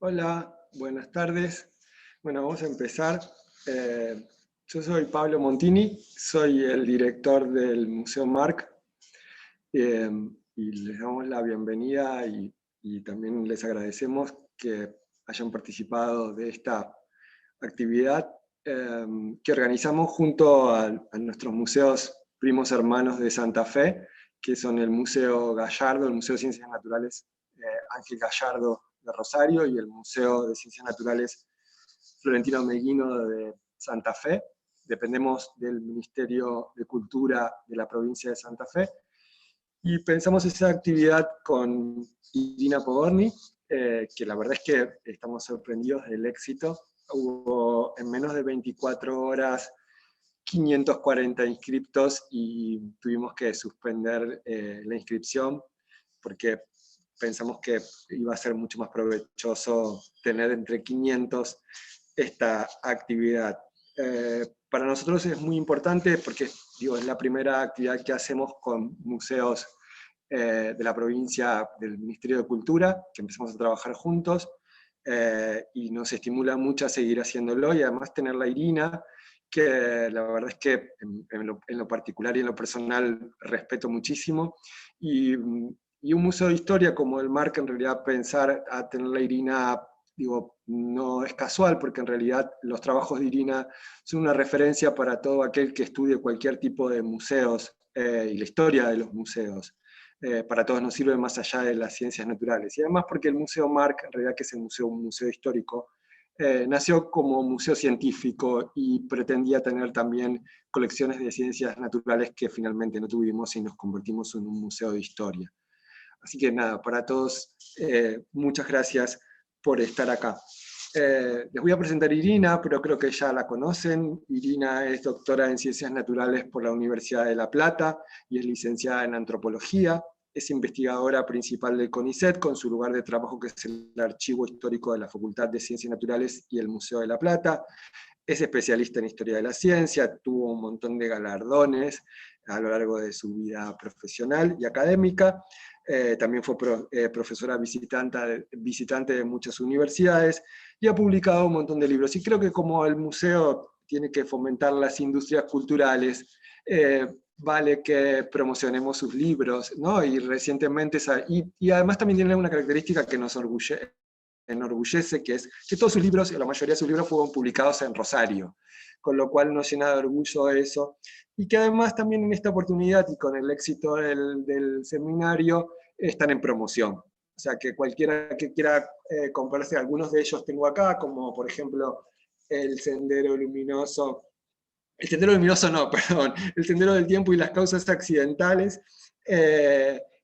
Hola, buenas tardes. Bueno, vamos a empezar. Yo soy Pablo Montini, soy el director del Museo Marc, eh, y les damos la bienvenida y también les agradecemos que hayan participado de esta actividad que organizamos junto a nuestros museos primos hermanos de Santa Fe, que son el Museo Gallardo, el Museo de Ciencias Naturales Ángel Gallardo de Rosario y el Museo de Ciencias Naturales Florentino Meguino de Santa Fe. Dependemos del Ministerio de Cultura de la provincia de Santa Fe. Y pensamos esa actividad con Irina Pogorni, que la verdad es que estamos sorprendidos del éxito. Hubo en menos de 24 horas 540 inscriptos y tuvimos que suspender la inscripción porque pensamos que iba a ser mucho más provechoso tener entre 500 esta actividad. Para nosotros es muy importante porque es la primera actividad que hacemos con museos de la provincia del Ministerio de Cultura, que empezamos a trabajar juntos, y nos estimula mucho a seguir haciéndolo, y además tener la Irina, que la verdad es que en lo particular y en lo personal respeto muchísimo, y un museo de historia como el Marc, en realidad pensar a tener la Irina, no es casual, porque en realidad los trabajos de Irina son una referencia para todo aquel que estudie cualquier tipo de museos y la historia de los museos. Para todos nos sirve más allá de las ciencias naturales. Y además porque el Museo Marc, en realidad que es un museo histórico, nació como museo científico y pretendía tener también colecciones de ciencias naturales que finalmente no tuvimos y nos convertimos en un museo de historia. Así que nada, para todos, muchas gracias por estar acá. Les voy a presentar a Irina, pero creo que ya la conocen. Irina es doctora en Ciencias Naturales por la Universidad de La Plata y es licenciada en Antropología. Es investigadora principal del CONICET, con su lugar de trabajo que es el Archivo Histórico de la Facultad de Ciencias Naturales y el Museo de La Plata. Es especialista en Historia de la Ciencia, tuvo un montón de galardones a lo largo de su vida profesional y académica. También fue profesora visitante de muchas universidades y ha publicado un montón de libros. Y creo que como el museo tiene que fomentar las industrias culturales, vale que promocionemos sus libros, ¿no? Y recientemente, y además también tiene una característica que nos enorgullece, que es que todos sus libros, la mayoría de sus libros fueron publicados en Rosario, con lo cual nos llena de orgullo eso, y que además también en esta oportunidad y con el éxito del seminario están en promoción. O sea que cualquiera que quiera comprarse, algunos de ellos tengo acá, como por ejemplo el Sendero Luminoso, el Sendero Luminoso no, perdón, el Sendero del Tiempo y las Causas Accidentales,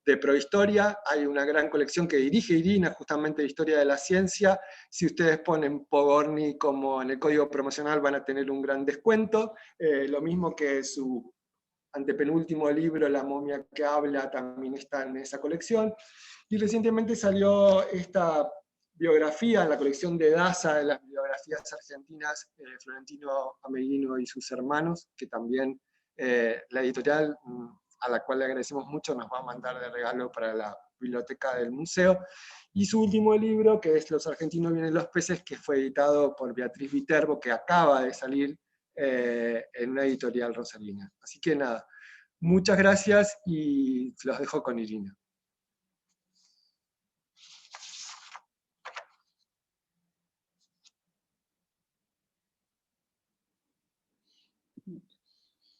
de Prohistoria. Hay una gran colección que dirige Irina, justamente de Historia de la Ciencia. Si ustedes ponen Pogorni como en el código promocional van a tener un gran descuento. Lo mismo que su antepenúltimo libro, La momia que habla, también está en esa colección. Y recientemente salió esta biografía en la colección de Daza, de las biografías argentinas, Florentino Ameghino y sus hermanos, que también la editorial, a la cual le agradecemos mucho, nos va a mandar de regalo para la biblioteca del museo. Y su último libro, que es Los argentinos vienen los peces, que fue editado por Beatriz Viterbo, que acaba de salir en una editorial rosarina. Así que nada, muchas gracias y los dejo con Irina.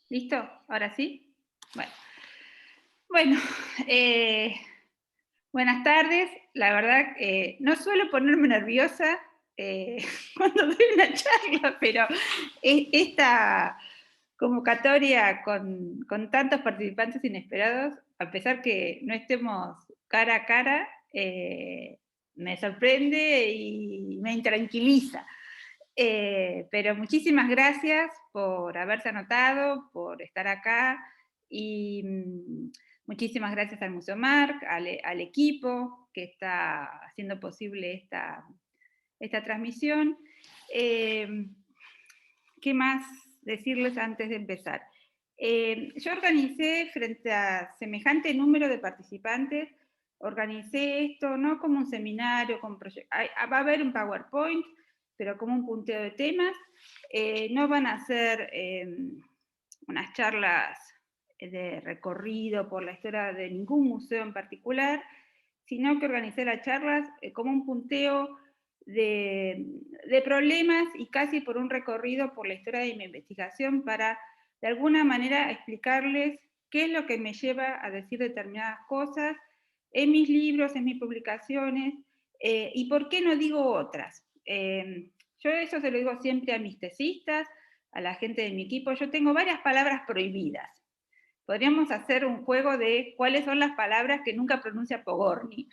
¿Listo? ¿Ahora sí? Bueno, buenas tardes. La verdad, no suelo ponerme nerviosa cuando doy una charla, pero esta convocatoria con tantos participantes inesperados, a pesar que no estemos cara a cara, me sorprende y me intranquiliza. Pero muchísimas gracias por haberse anotado, por estar acá, y muchísimas gracias al Museo Marc, al equipo que está haciendo posible esta transmisión. ¿Qué más decirles antes de empezar? Yo organicé, frente a semejante número de participantes, organicé esto no como un seminario, va a haber un PowerPoint, pero como un punteo de temas. No van a ser unas charlas de recorrido por la historia de ningún museo en particular, sino que organicé las charlas como un punteo de problemas y casi por un recorrido por la historia de mi investigación para, de alguna manera, explicarles qué es lo que me lleva a decir determinadas cosas en mis libros, en mis publicaciones, y por qué no digo otras. Yo eso se lo digo siempre a mis tesistas, a la gente de mi equipo. Yo tengo varias palabras prohibidas. Podríamos hacer un juego de cuáles son las palabras que nunca pronuncia Pogorni,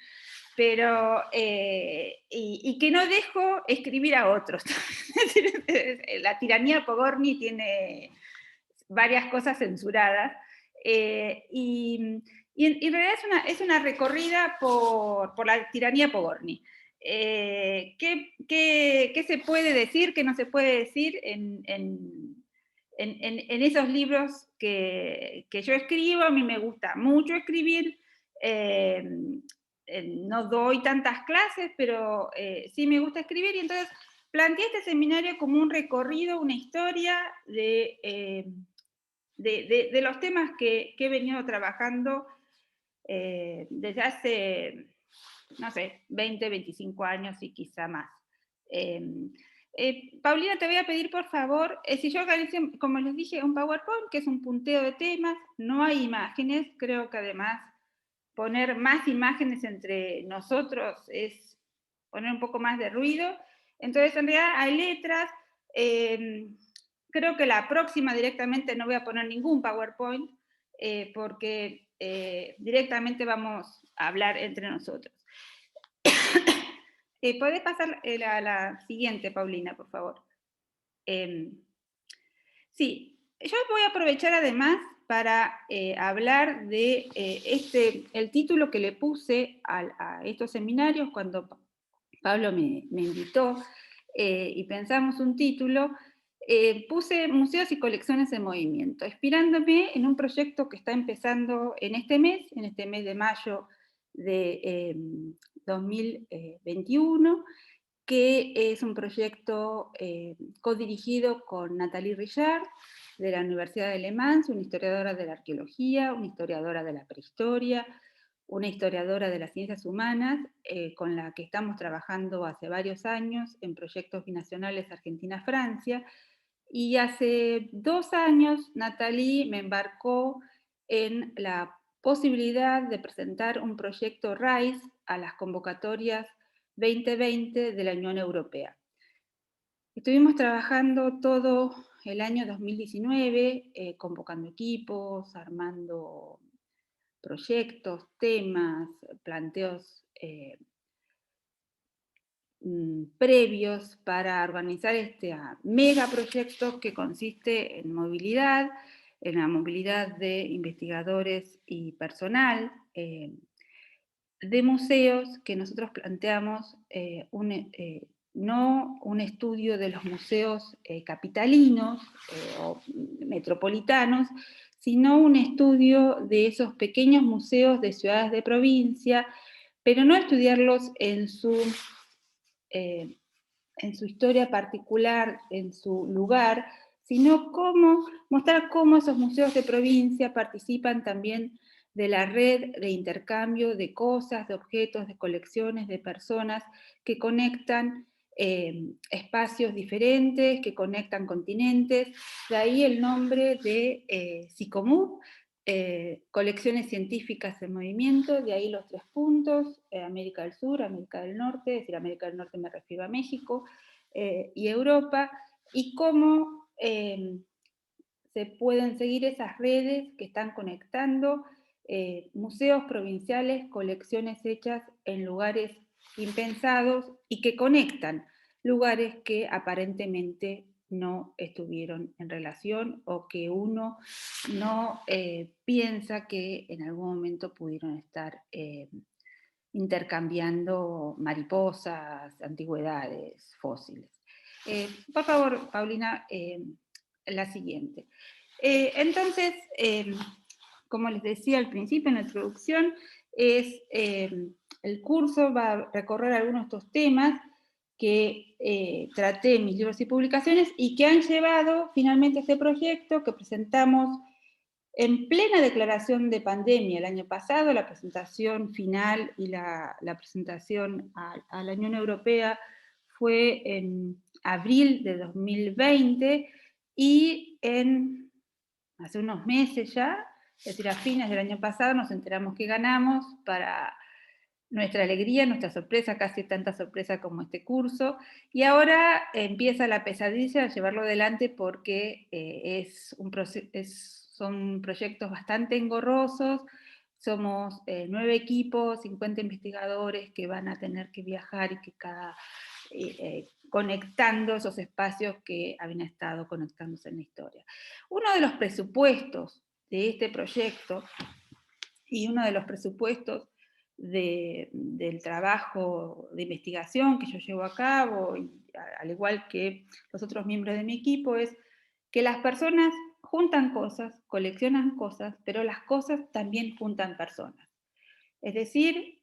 pero, y que no dejo escribir a otros. La tiranía Pogorni tiene varias cosas censuradas, y en realidad es una recorrida por la tiranía Pogorni. ¿Qué se puede decir, qué no se puede decir en esos libros que yo escribo? A mí me gusta mucho escribir, no doy tantas clases, pero sí me gusta escribir, y entonces planteé este seminario como un recorrido, una historia de los temas que he venido trabajando desde hace, no sé, 20, 25 años y quizá más. Paulina, te voy a pedir por favor, si yo organizo, como les dije, un PowerPoint, que es un punteo de temas, no hay imágenes, creo que además poner más imágenes entre nosotros es poner un poco más de ruido. Entonces, en realidad hay letras. Creo que la próxima directamente no voy a poner ningún PowerPoint, porque directamente vamos a hablar entre nosotros. ¿Podés pasar a la siguiente, Paulina, por favor? Sí, yo voy a aprovechar además para hablar de el título que le puse a estos seminarios cuando Pablo me invitó, y pensamos un título. Puse Museos y Colecciones en Movimiento, inspirándome en un proyecto que está empezando en este mes de mayo de 2021, que es un proyecto codirigido con Nathalie Richard, de la Universidad de Le Mans, una historiadora de la arqueología, una historiadora de la prehistoria, una historiadora de las ciencias humanas, con la que estamos trabajando hace varios años en proyectos binacionales Argentina-Francia, y hace 2 años Nathalie me embarcó en la posibilidad de presentar un proyecto RISE a las convocatorias 2020 de la Unión Europea. Estuvimos trabajando todo el año 2019, convocando equipos, armando proyectos, temas, planteos previos para organizar este megaproyecto que consiste en movilidad, en la movilidad de investigadores y personal de museos, que nosotros planteamos no un estudio de los museos capitalinos o metropolitanos, sino un estudio de esos pequeños museos de ciudades de provincia, pero no estudiarlos en su historia particular, en su lugar, sino mostrar cómo esos museos de provincia participan también de la red de intercambio de cosas, de objetos, de colecciones, de personas que conectan espacios diferentes, que conectan continentes. De ahí el nombre de SICOMOVE, colecciones científicas en movimiento, de ahí los 3 puntos, América del Sur, América del Norte, es decir, América del Norte me refiero a México, y Europa, y cómo se pueden seguir esas redes que están conectando museos provinciales, colecciones hechas en lugares impensados y que conectan lugares que aparentemente no estuvieron en relación o que uno no piensa que en algún momento pudieron estar intercambiando mariposas, antigüedades, fósiles. Por favor, Paulina, la siguiente. Entonces, como les decía al principio en la introducción, el curso va a recorrer algunos de estos temas que traté en mis libros y publicaciones y que han llevado finalmente a este proyecto que presentamos en plena declaración de pandemia el año pasado. La presentación final y la presentación a la Unión Europea fue en abril de 2020 y hace unos meses ya, es decir, a fines del año pasado, nos enteramos que ganamos. Para nuestra alegría, nuestra sorpresa, casi tanta sorpresa como este curso, y ahora empieza la pesadilla de llevarlo adelante porque son proyectos bastante engorrosos. Somos 9 equipos, 50 investigadores que van a tener que viajar y que conectando esos espacios que habían estado conectándose en la historia. Uno de los presupuestos de este proyecto y uno de los presupuestos del trabajo de investigación que yo llevo a cabo, y al igual que los otros miembros de mi equipo, es que las personas juntan cosas, coleccionan cosas, pero las cosas también juntan personas. Es decir,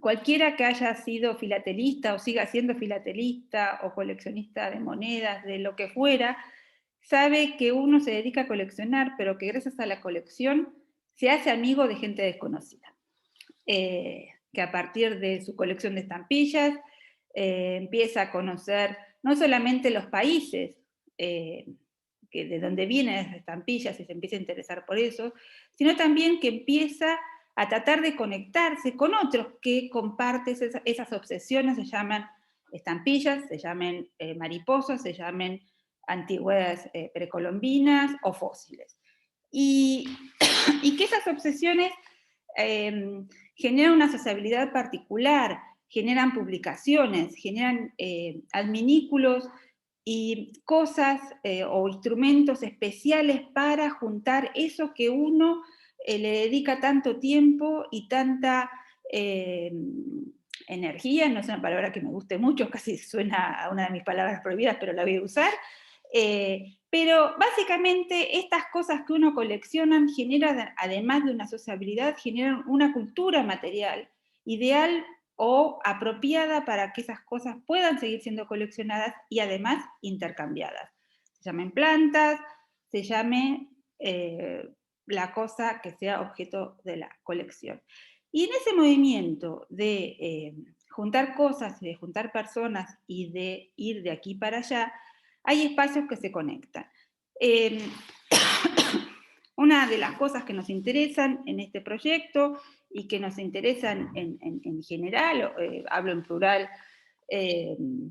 cualquiera que haya sido filatelista o siga siendo filatelista o coleccionista de monedas, de lo que fuera, sabe que uno se dedica a coleccionar, pero que gracias a la colección se hace amigo de gente desconocida. Que a partir de su colección de estampillas empieza a conocer no solamente los países de donde vienen esas estampillas y se empieza a interesar por eso, sino también que empieza a tratar de conectarse con otros que comparten esas obsesiones. Se llaman estampillas, se llaman mariposas, se llaman antigüedades precolombinas o fósiles. Y que esas obsesiones generan una sociabilidad particular, generan publicaciones, generan adminículos y cosas o instrumentos especiales para juntar eso que uno le dedica tanto tiempo y tanta energía. No es una palabra que me guste mucho, casi suena a una de mis palabras prohibidas, pero la voy a usar. Pero básicamente estas cosas que uno colecciona generan, además de una sociabilidad, generan una cultura material ideal o apropiada para que esas cosas puedan seguir siendo coleccionadas y además intercambiadas. Se llamen plantas, se llame la cosa que sea objeto de la colección. Y en ese movimiento de juntar cosas, de juntar personas y de ir de aquí para allá, hay espacios que se conectan. Una de las cosas que nos interesan en este proyecto y que nos interesan en general, hablo en plural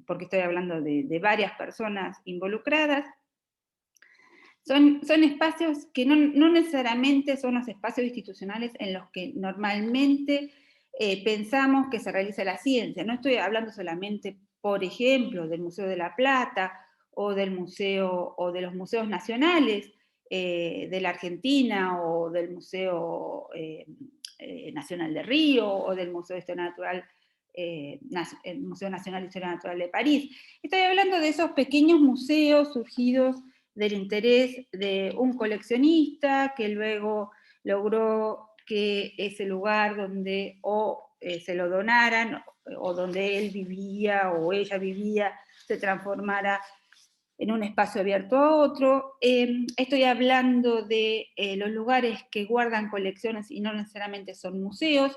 porque estoy hablando de varias personas involucradas, son espacios que no necesariamente son los espacios institucionales en los que normalmente pensamos que se realiza la ciencia. No estoy hablando solamente, por ejemplo, del Museo de la Plata o del museo o de los museos nacionales de la Argentina o del Museo Nacional de Río o del Museo de Historia Natural, el Museo Nacional de Historia Natural de París. Estoy hablando de esos pequeños museos surgidos del interés de un coleccionista que luego logró que ese lugar donde se lo donaran o donde él vivía o ella vivía se transformara en un espacio abierto a otro. Estoy hablando de los lugares que guardan colecciones y no necesariamente son museos,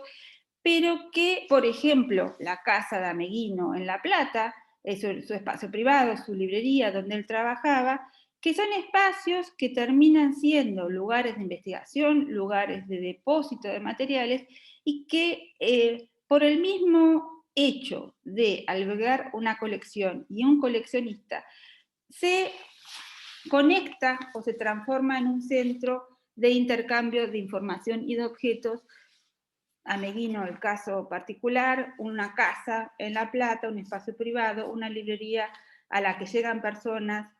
pero que, por ejemplo, la casa de Ameguino en La Plata, su espacio privado, su librería donde él trabajaba, que son espacios que terminan siendo lugares de investigación, lugares de depósito de materiales, y que por el mismo hecho de albergar una colección y un coleccionista, se conecta o se transforma en un centro de intercambio de información y de objetos. Ameguino, el caso particular, una casa en La Plata, un espacio privado, una librería a la que llegan personas,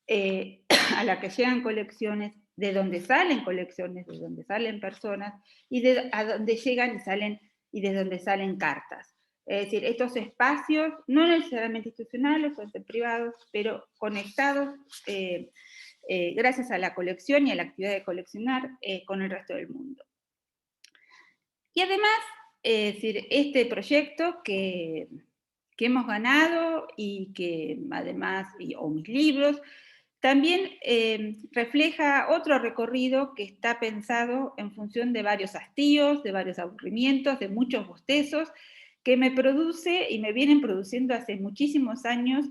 a la que llegan colecciones, de donde salen colecciones, de donde salen personas, y a donde llegan y salen, y de donde salen cartas. Es decir, estos espacios, no necesariamente institucionales, pueden ser privados, pero conectados gracias a la colección y a la actividad de coleccionar con el resto del mundo. Y además, es decir, este proyecto que hemos ganado y que además, o mis libros, también refleja otro recorrido que está pensado en función de varios hastíos, de varios aburrimientos, de muchos bostezos, que me produce y me vienen produciendo hace muchísimos años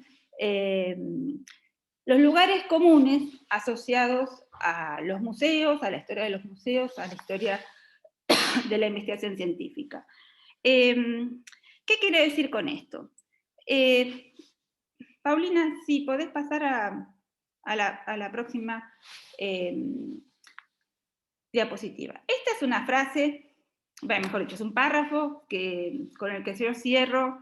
los lugares comunes asociados a los museos, a la historia de los museos, a la historia de la investigación científica. ¿Qué quiere decir con esto? Paulina, si podés pasar a la próxima diapositiva. Esta es una frase, bueno, mejor dicho, es un párrafo con el que yo cierro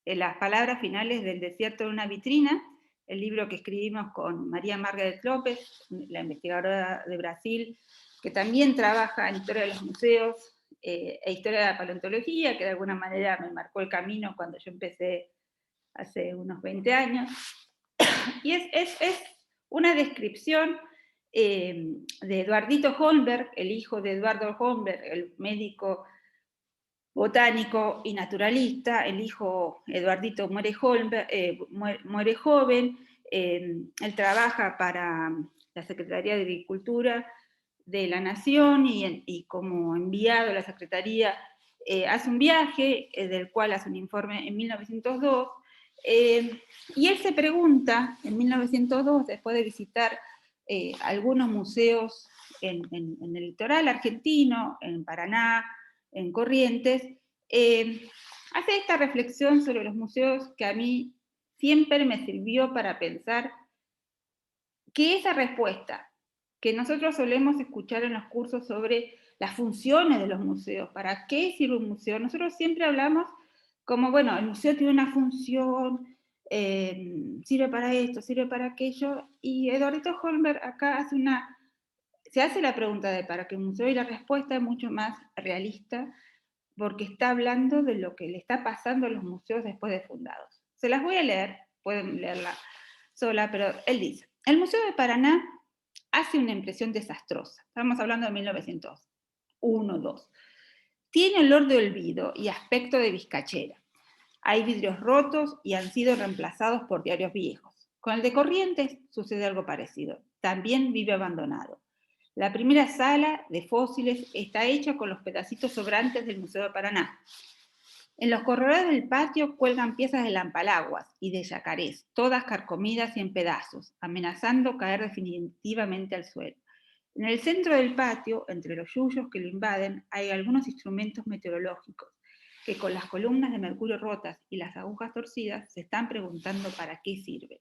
las palabras finales del desierto de una vitrina, el libro que escribimos con María Margaret López, la investigadora de Brasil, que también trabaja en historia de los museos e historia de la paleontología, que de alguna manera me marcó el camino cuando yo empecé hace unos 20 años. Y es una descripción de Eduardito Holmberg, el hijo de Eduardo Holmberg, el médico botánico y naturalista. El hijo Eduardito muere joven, él trabaja para la Secretaría de Agricultura de la Nación y como enviado a la Secretaría hace un viaje del cual hace un informe en 1902, y él se pregunta en 1902, después de visitar algunos museos en el litoral argentino, en Paraná, en Corrientes, hace esta reflexión sobre los museos que a mí siempre me sirvió para pensar que esa respuesta que nosotros solemos escuchar en los cursos sobre las funciones de los museos, ¿para qué sirve un museo? Nosotros siempre hablamos como, bueno, el museo tiene una función, sirve para esto, sirve para aquello, y Eduardito Holmberg acá se hace la pregunta de para qué un museo, y la respuesta es mucho más realista, porque está hablando de lo que le está pasando a los museos después de fundados. Se las voy a leer, pueden leerla sola, pero él dice: el Museo de Paraná hace una impresión desastrosa. Estamos hablando de 1901-2. Tiene olor de olvido y aspecto de vizcachera. Hay vidrios rotos y han sido reemplazados por diarios viejos. Con el de Corrientes sucede algo parecido. También vive abandonado. La primera sala de fósiles está hecha con los pedacitos sobrantes del Museo de Paraná. En los corredores del patio cuelgan piezas de lampalaguas y de yacarés, todas carcomidas y en pedazos, amenazando caer definitivamente al suelo. En el centro del patio, entre los yuyos que lo invaden, hay algunos instrumentos meteorológicos que con las columnas de mercurio rotas y las agujas torcidas se están preguntando para qué sirven.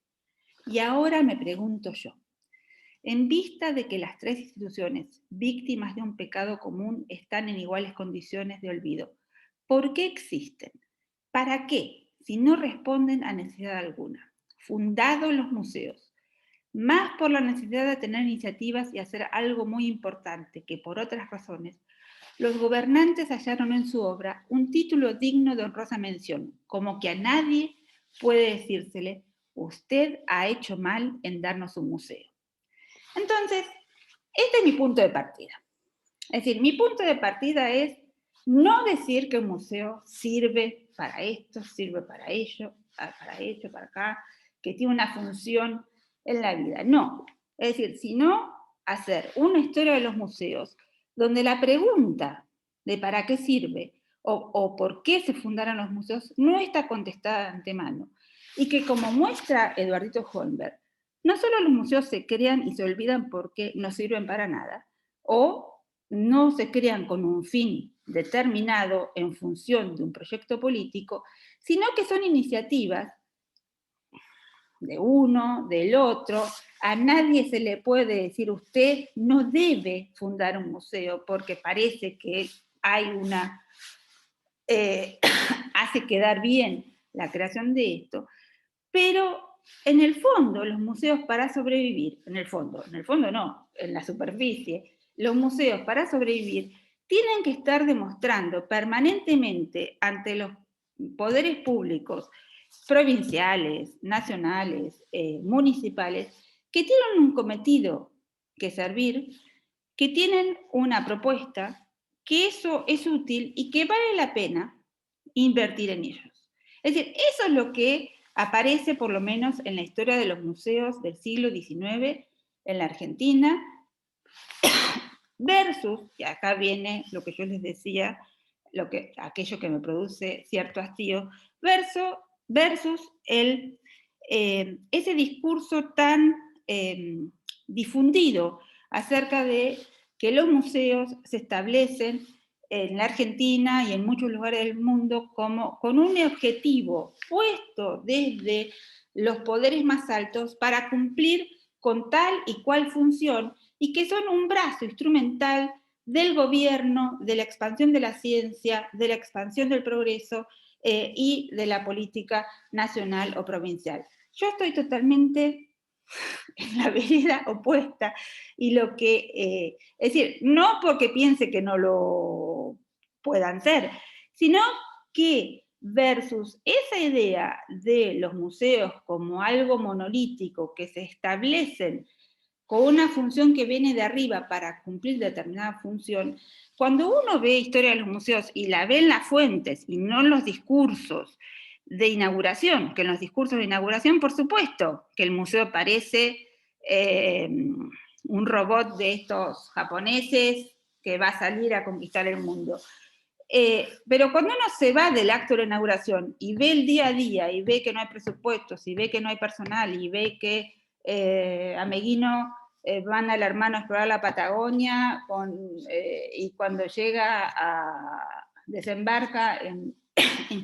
Y ahora me pregunto yo, en vista de que las tres instituciones víctimas de un pecado común están en iguales condiciones de olvido, ¿por qué existen? ¿Para qué? Si no responden a necesidad alguna. Fundados los museos, más por la necesidad de tener iniciativas y hacer algo muy importante que por otras razones, los gobernantes hallaron en su obra un título digno de honrosa mención, como que a nadie puede decírsele: usted ha hecho mal en darnos un museo. Entonces, este es mi punto de partida. Es decir, mi punto de partida es no decir que un museo sirve para esto, sirve para ello, para acá, que tiene una función en la vida. No. Es decir, sino hacer una historia de los museos donde la pregunta de para qué sirve o por qué se fundaron los museos no está contestada de antemano. Y que, como muestra Eduardito Holmberg, no solo los museos se crean y se olvidan porque no sirven para nada, o no se crean con un fin determinado en función de un proyecto político, sino que son iniciativas de uno, del otro. A nadie se le puede decir: usted no debe fundar un museo porque parece que hay hace quedar bien la creación de esto, pero en el fondo los museos, para sobrevivir, en el fondo no, en la superficie, los museos para sobrevivir tienen que estar demostrando permanentemente ante los poderes públicos, provinciales, nacionales, municipales, que tienen un cometido que servir, que tienen una propuesta que eso es útil y que vale la pena invertir en ellos. Es decir, eso es lo que aparece por lo menos en la historia de los museos del siglo XIX en la Argentina, versus, y acá viene lo que yo les decía, aquello que me produce cierto hastío, versus ese discurso tan difundido acerca de que los museos se establecen en la Argentina y en muchos lugares del mundo como con un objetivo puesto desde los poderes más altos para cumplir con tal y cual función, y que son un brazo instrumental del gobierno, de la expansión de la ciencia, de la expansión del progreso y de la política nacional o provincial. Yo estoy totalmente en la vereda opuesta, y lo que, es decir, no porque piense que no lo puedan ser, sino que versus esa idea de los museos como algo monolítico que se establecen con una función que viene de arriba para cumplir determinada función, cuando uno ve historia de los museos y la ve en las fuentes y no en los discursos de inauguración, que en los discursos de inauguración, por supuesto, que el museo parece un robot de estos japoneses que va a salir a conquistar el mundo. Pero cuando uno se va del acto de inauguración y ve el día a día, y ve que no hay presupuestos, y ve que no hay personal, y ve que a Meguino van al hermano a explorar la Patagonia, y cuando desembarca en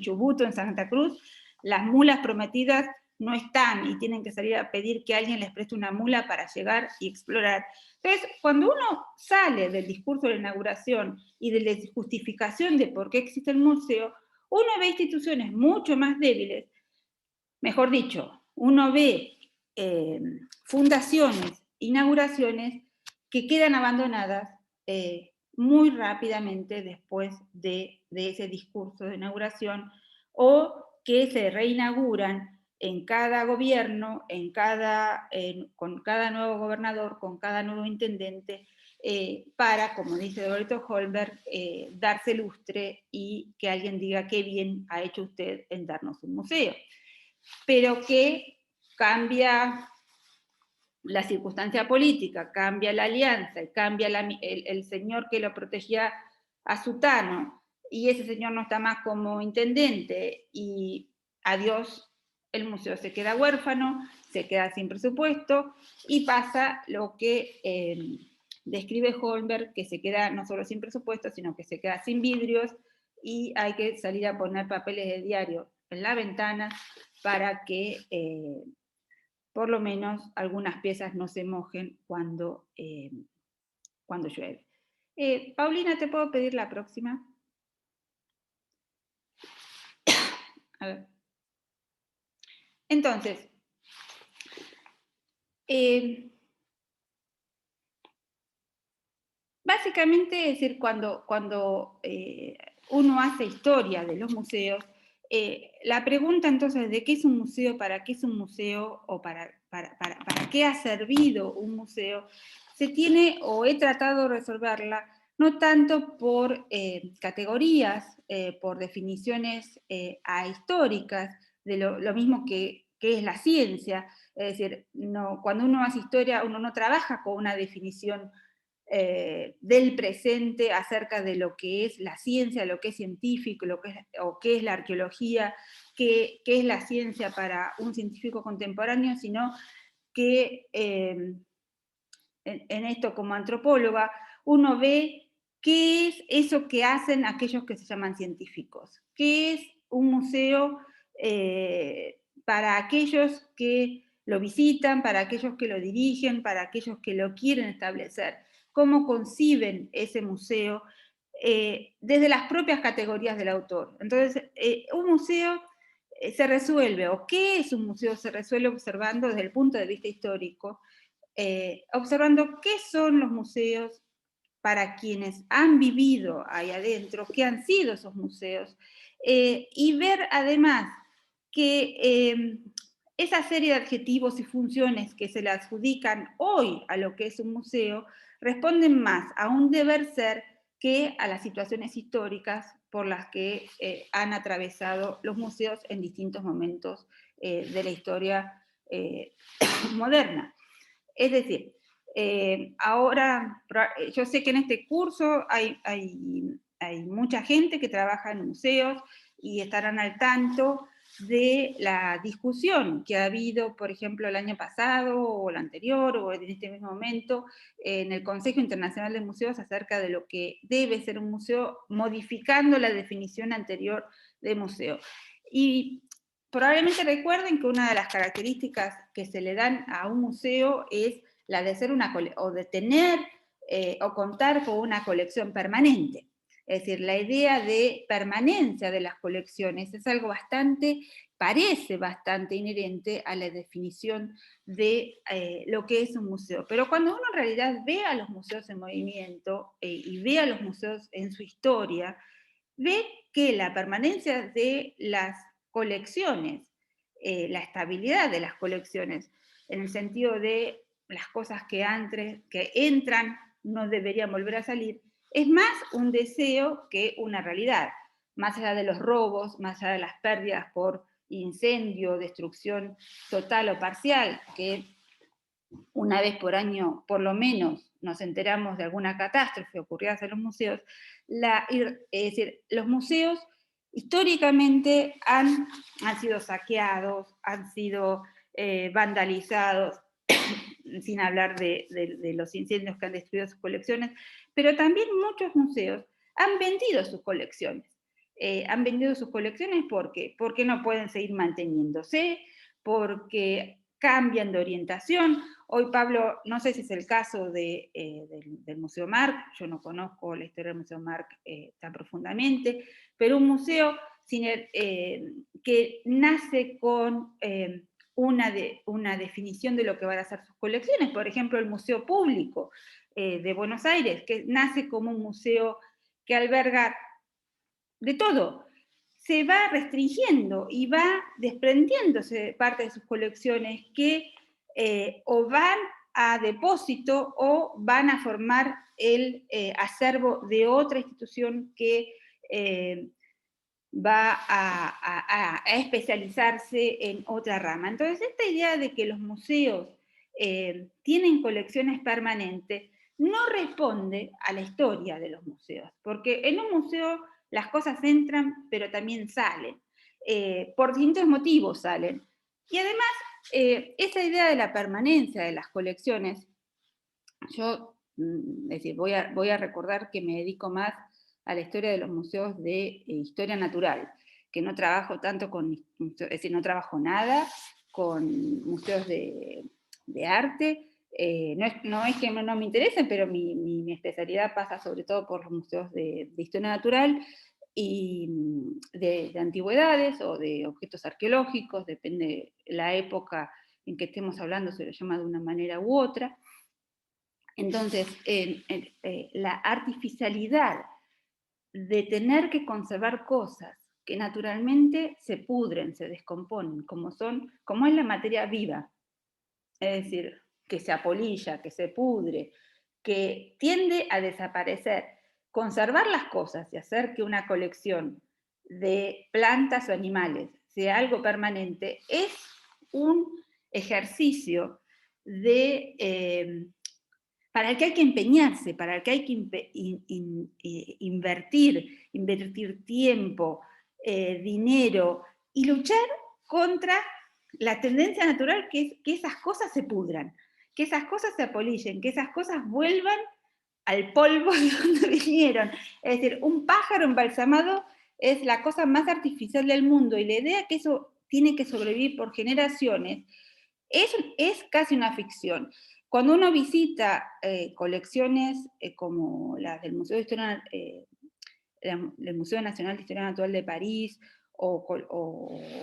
Chubut, en Santa Cruz, las mulas prometidas no están y tienen que salir a pedir que alguien les preste una mula para llegar y explorar. Entonces, cuando uno sale del discurso de la inauguración y de la justificación de por qué existe el museo, uno ve instituciones mucho más débiles, mejor dicho, uno ve fundaciones, inauguraciones que quedan abandonadas muy rápidamente después de ese discurso de inauguración, o que se reinauguran en cada gobierno, con cada nuevo gobernador, con cada nuevo intendente, para, como dice Roberto Holberg, darse lustre y que alguien diga qué bien ha hecho usted en darnos un museo. Pero que cambia la circunstancia política, cambia la alianza, cambia el señor que lo protegía a Sutano, y ese señor no está más como intendente, y adiós, el museo se queda huérfano, se queda sin presupuesto, y pasa lo que describe Holberg, que se queda no solo sin presupuesto, sino que se queda sin vidrios, y hay que salir a poner papeles de diario en la ventana para que por lo menos algunas piezas no se mojen cuando llueve. Paulina, ¿te puedo pedir la próxima? A ver. Entonces, básicamente, es decir, cuando uno hace historia de los museos, la pregunta entonces de qué es un museo, para qué es un museo, o para qué ha servido un museo, se tiene, o he tratado de resolverla, no tanto por categorías, por definiciones ahistóricas, de lo mismo que es la ciencia. Es decir, cuando uno hace historia, uno no trabaja con una definición del presente acerca de lo que es la ciencia, lo que es científico, o qué es la arqueología, qué es la ciencia para un científico contemporáneo, sino que en esto, como antropóloga, uno ve qué es eso que hacen aquellos que se llaman científicos, qué es un museo para aquellos que lo visitan, para aquellos que lo dirigen, para aquellos que lo quieren establecer, cómo conciben ese museo desde las propias categorías del autor. Entonces, un museo se resuelve, o qué es un museo, se resuelve observando desde el punto de vista histórico, observando qué son los museos para quienes han vivido ahí adentro, qué han sido esos museos, y ver además que esa serie de adjetivos y funciones que se le adjudican hoy a lo que es un museo responden más a un deber ser que a las situaciones históricas por las que han atravesado los museos en distintos momentos de la historia moderna. Es decir, ahora, yo sé que en este curso hay mucha gente que trabaja en museos y estarán al tanto de la discusión que ha habido, por ejemplo, el año pasado, o el anterior, o en este mismo momento, en el Consejo Internacional de Museos acerca de lo que debe ser un museo, modificando la definición anterior de museo. Y probablemente recuerden que una de las características que se le dan a un museo es la de ser o de tener o contar con una colección permanente. Es decir, la idea de permanencia de las colecciones es algo parece bastante inherente a la definición de lo que es un museo. Pero cuando uno en realidad ve a los museos en movimiento y ve a los museos en su historia, ve que la permanencia de las colecciones, la estabilidad de las colecciones, en el sentido de las cosas que entran no deberían volver a salir, es más un deseo que una realidad. Más allá de los robos, más allá de las pérdidas por incendio, destrucción total o parcial, que una vez por año, por lo menos, nos enteramos de alguna catástrofe ocurrida en los museos, es decir, los museos históricamente han sido saqueados, han sido vandalizados, sin hablar de los incendios que han destruido sus colecciones, pero también muchos museos han vendido sus colecciones. Han vendido sus colecciones porque no pueden seguir manteniéndose, porque cambian de orientación. Hoy, Pablo, no sé si es el caso del Museo Marc, yo no conozco la historia del Museo Marc tan profundamente, pero un museo que nace con una definición de lo que van a ser sus colecciones. Por ejemplo, el Museo Público de Buenos Aires, que nace como un museo que alberga de todo, se va restringiendo y va desprendiéndose de parte de sus colecciones que o van a depósito o van a formar el acervo de otra institución que va a especializarse en otra rama. Entonces, esta idea de que los museos tienen colecciones permanentes no responde a la historia de los museos, porque en un museo las cosas entran, pero también salen. Por distintos motivos salen. Y además, esa idea de la permanencia de las colecciones, yo es decir, voy a recordar que me dedico más a la historia de los museos de historia natural, que no trabajo tanto con, es decir, no trabajo nada con museos de arte. No es que no me interesen, pero mi especialidad pasa sobre todo por los museos de historia natural y de antigüedades o de objetos arqueológicos, depende la época en que estemos hablando, se lo llama de una manera u otra. Entonces, la artificialidad de tener que conservar cosas que naturalmente se pudren, se descomponen, como es la materia viva, es decir, que se apolilla, que se pudre, que tiende a desaparecer. Conservar las cosas y hacer que una colección de plantas o animales sea algo permanente es un ejercicio para el que hay que empeñarse, para el que hay que invertir tiempo, dinero y luchar contra la tendencia natural que es que esas cosas se pudran, que esas cosas se apolillen, que esas cosas vuelvan al polvo de donde vinieron. Es decir, un pájaro embalsamado es la cosa más artificial del mundo y la idea que eso tiene que sobrevivir por generaciones es casi una ficción. Cuando uno visita colecciones como las del Museo del Museo Nacional de Historia Natural de París o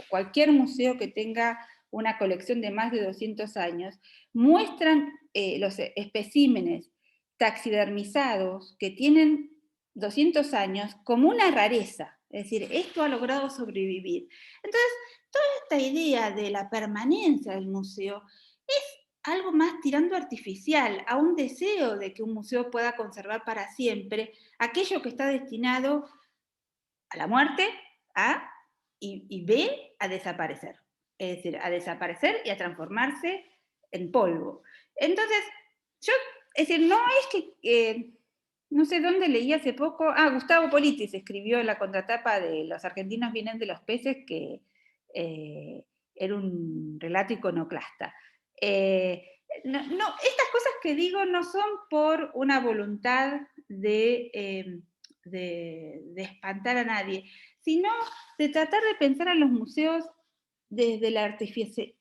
cualquier museo que tenga una colección de más de 200 años, muestran los especímenes taxidermizados que tienen 200 años como una rareza. Es decir, esto ha logrado sobrevivir. Entonces, toda esta idea de la permanencia del museo es algo más tirando artificial, a un deseo de que un museo pueda conservar para siempre aquello que está destinado a la muerte, y B, a desaparecer. Es decir, a desaparecer y a transformarse en polvo. Entonces, es decir, no es que, no sé dónde leí hace poco, Gustavo Politis escribió en la contratapa de Los argentinos vienen de los peces, que era un relato iconoclasta. Estas cosas que digo no son por una voluntad de espantar a nadie, sino de tratar de pensar a los museos desde la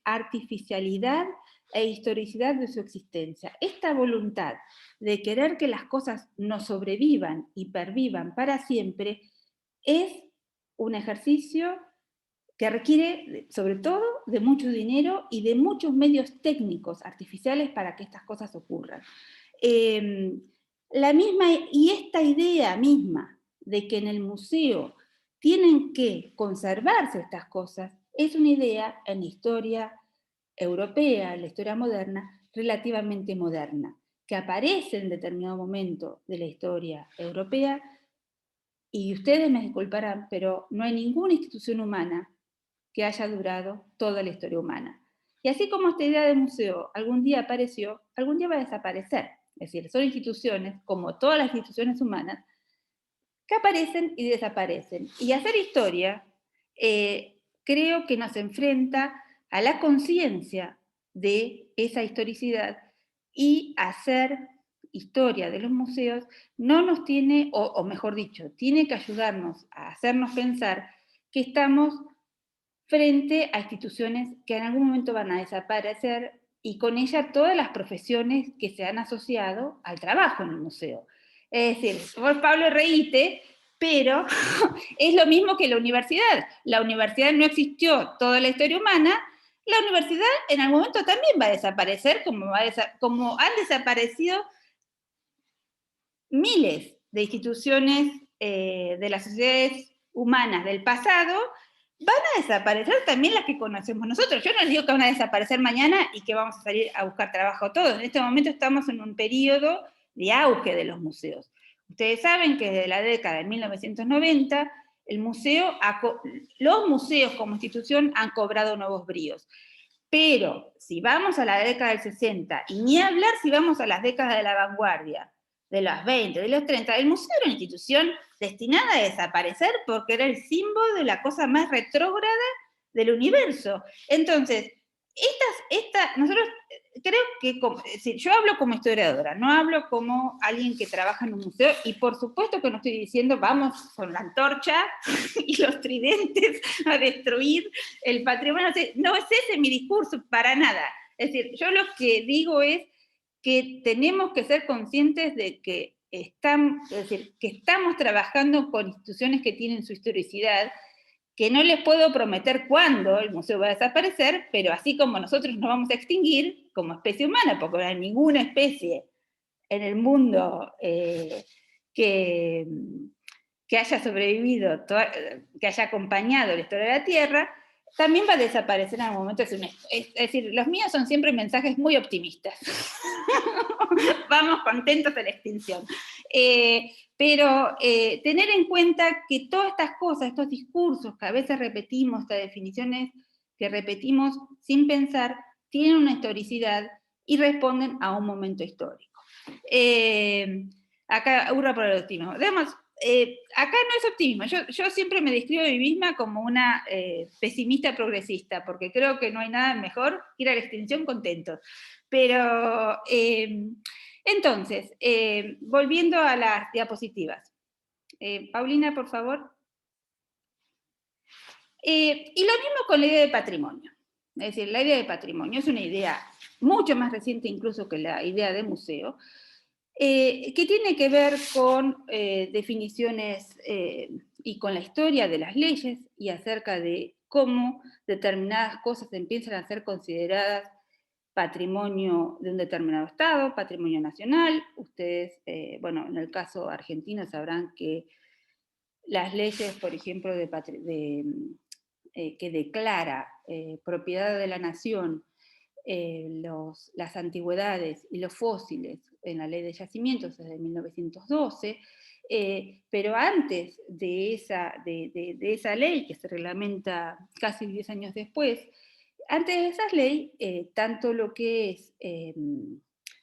artificialidad e historicidad de su existencia. Esta voluntad de querer que las cosas nos sobrevivan y pervivan para siempre es un ejercicio que requiere, sobre todo, de mucho dinero y de muchos medios técnicos artificiales para que estas cosas ocurran. Y esta idea misma de que en el museo tienen que conservarse estas cosas es una idea en la historia europea, en la historia moderna, relativamente moderna, que aparece en determinado momento de la historia europea, y ustedes me disculparán, pero no hay ninguna institución humana que haya durado toda la historia humana. Y así como esta idea de museo algún día apareció, algún día va a desaparecer. Es decir, son instituciones, como todas las instituciones humanas, que aparecen y desaparecen. Y hacer historia creo que nos enfrenta a la conciencia de esa historicidad, y hacer historia de los museos no nos tiene, o mejor dicho, tiene que ayudarnos a hacernos pensar que estamos frente a instituciones que en algún momento van a desaparecer, y con ella todas las profesiones que se han asociado al trabajo en el museo. Es decir, vos, Pablo, reíte, pero es lo mismo que la universidad. La universidad no existió toda la historia humana, la universidad en algún momento también va a desaparecer, como han desaparecido miles de instituciones de las sociedades humanas del pasado. Van a desaparecer también las que conocemos nosotros. Yo no les digo que van a desaparecer mañana y que vamos a salir a buscar trabajo todos. En este momento estamos en un periodo de auge de los museos. Ustedes saben que desde la década de 1990 los museos como institución han cobrado nuevos bríos. Pero si vamos a la década del 60, y ni hablar si vamos a las décadas de la vanguardia, de los 20, de los 30, el museo era una institución destinada a desaparecer porque era el símbolo de la cosa más retrógrada del universo. Entonces, nosotros creo que, yo hablo como historiadora, no hablo como alguien que trabaja en un museo, y por supuesto que no estoy diciendo vamos con la antorcha y los tridentes a destruir el patrimonio. No es ese mi discurso, para nada. Es decir, yo lo que digo es que tenemos que ser conscientes de que estamos trabajando con instituciones que tienen su historicidad, que no les puedo prometer cuándo el museo va a desaparecer, pero así como nosotros nos vamos a extinguir como especie humana, porque no hay ninguna especie en el mundo que haya sobrevivido, que haya acompañado la historia de la Tierra, también va a desaparecer en algún momento. Es decir, los míos son siempre mensajes muy optimistas. Vamos contentos de la extinción. Pero tener en cuenta que todas estas cosas, estos discursos que a veces repetimos, estas definiciones que repetimos sin pensar, tienen una historicidad y responden a un momento histórico. Acá, hurra por el optimismo. Acá no es optimismo. Yo siempre me describo a mí misma como una pesimista progresista, porque creo que no hay nada mejor que ir a la extinción contentos. Pero, entonces, volviendo a las diapositivas. Paulina, por favor. Y lo mismo con la idea de patrimonio. Es decir, la idea de patrimonio es una idea mucho más reciente incluso que la idea de museo, que tiene que ver con definiciones y con la historia de las leyes, y acerca de cómo determinadas cosas empiezan a ser consideradas patrimonio de un determinado Estado, patrimonio nacional. Ustedes, bueno, en el caso argentino sabrán que las leyes, por ejemplo, que declara propiedad de la nación las antigüedades y los fósiles en la ley de yacimientos desde 1912, pero antes de esa ley, que se reglamenta casi 10 años después, antes de esa ley, tanto lo que es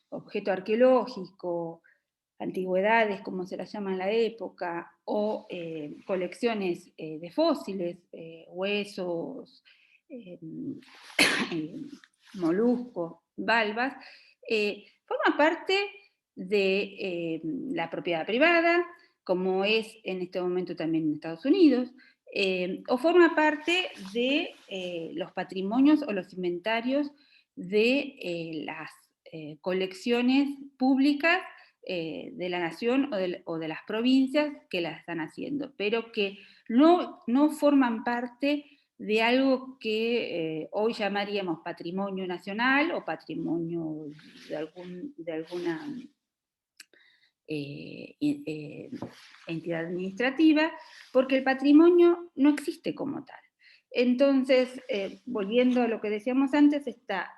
objeto arqueológico, antigüedades, como se las llama en la época, o colecciones de fósiles, huesos, eh, moluscos, valvas, forma parte de la propiedad privada, como es en este momento también en Estados Unidos, o forma parte de los patrimonios o los inventarios de las colecciones públicas de la nación o de las provincias que la están haciendo, pero que no forman parte de algo que hoy llamaríamos patrimonio nacional o patrimonio de alguna entidad administrativa, porque el patrimonio no existe como tal. Entonces, volviendo a lo que decíamos antes, está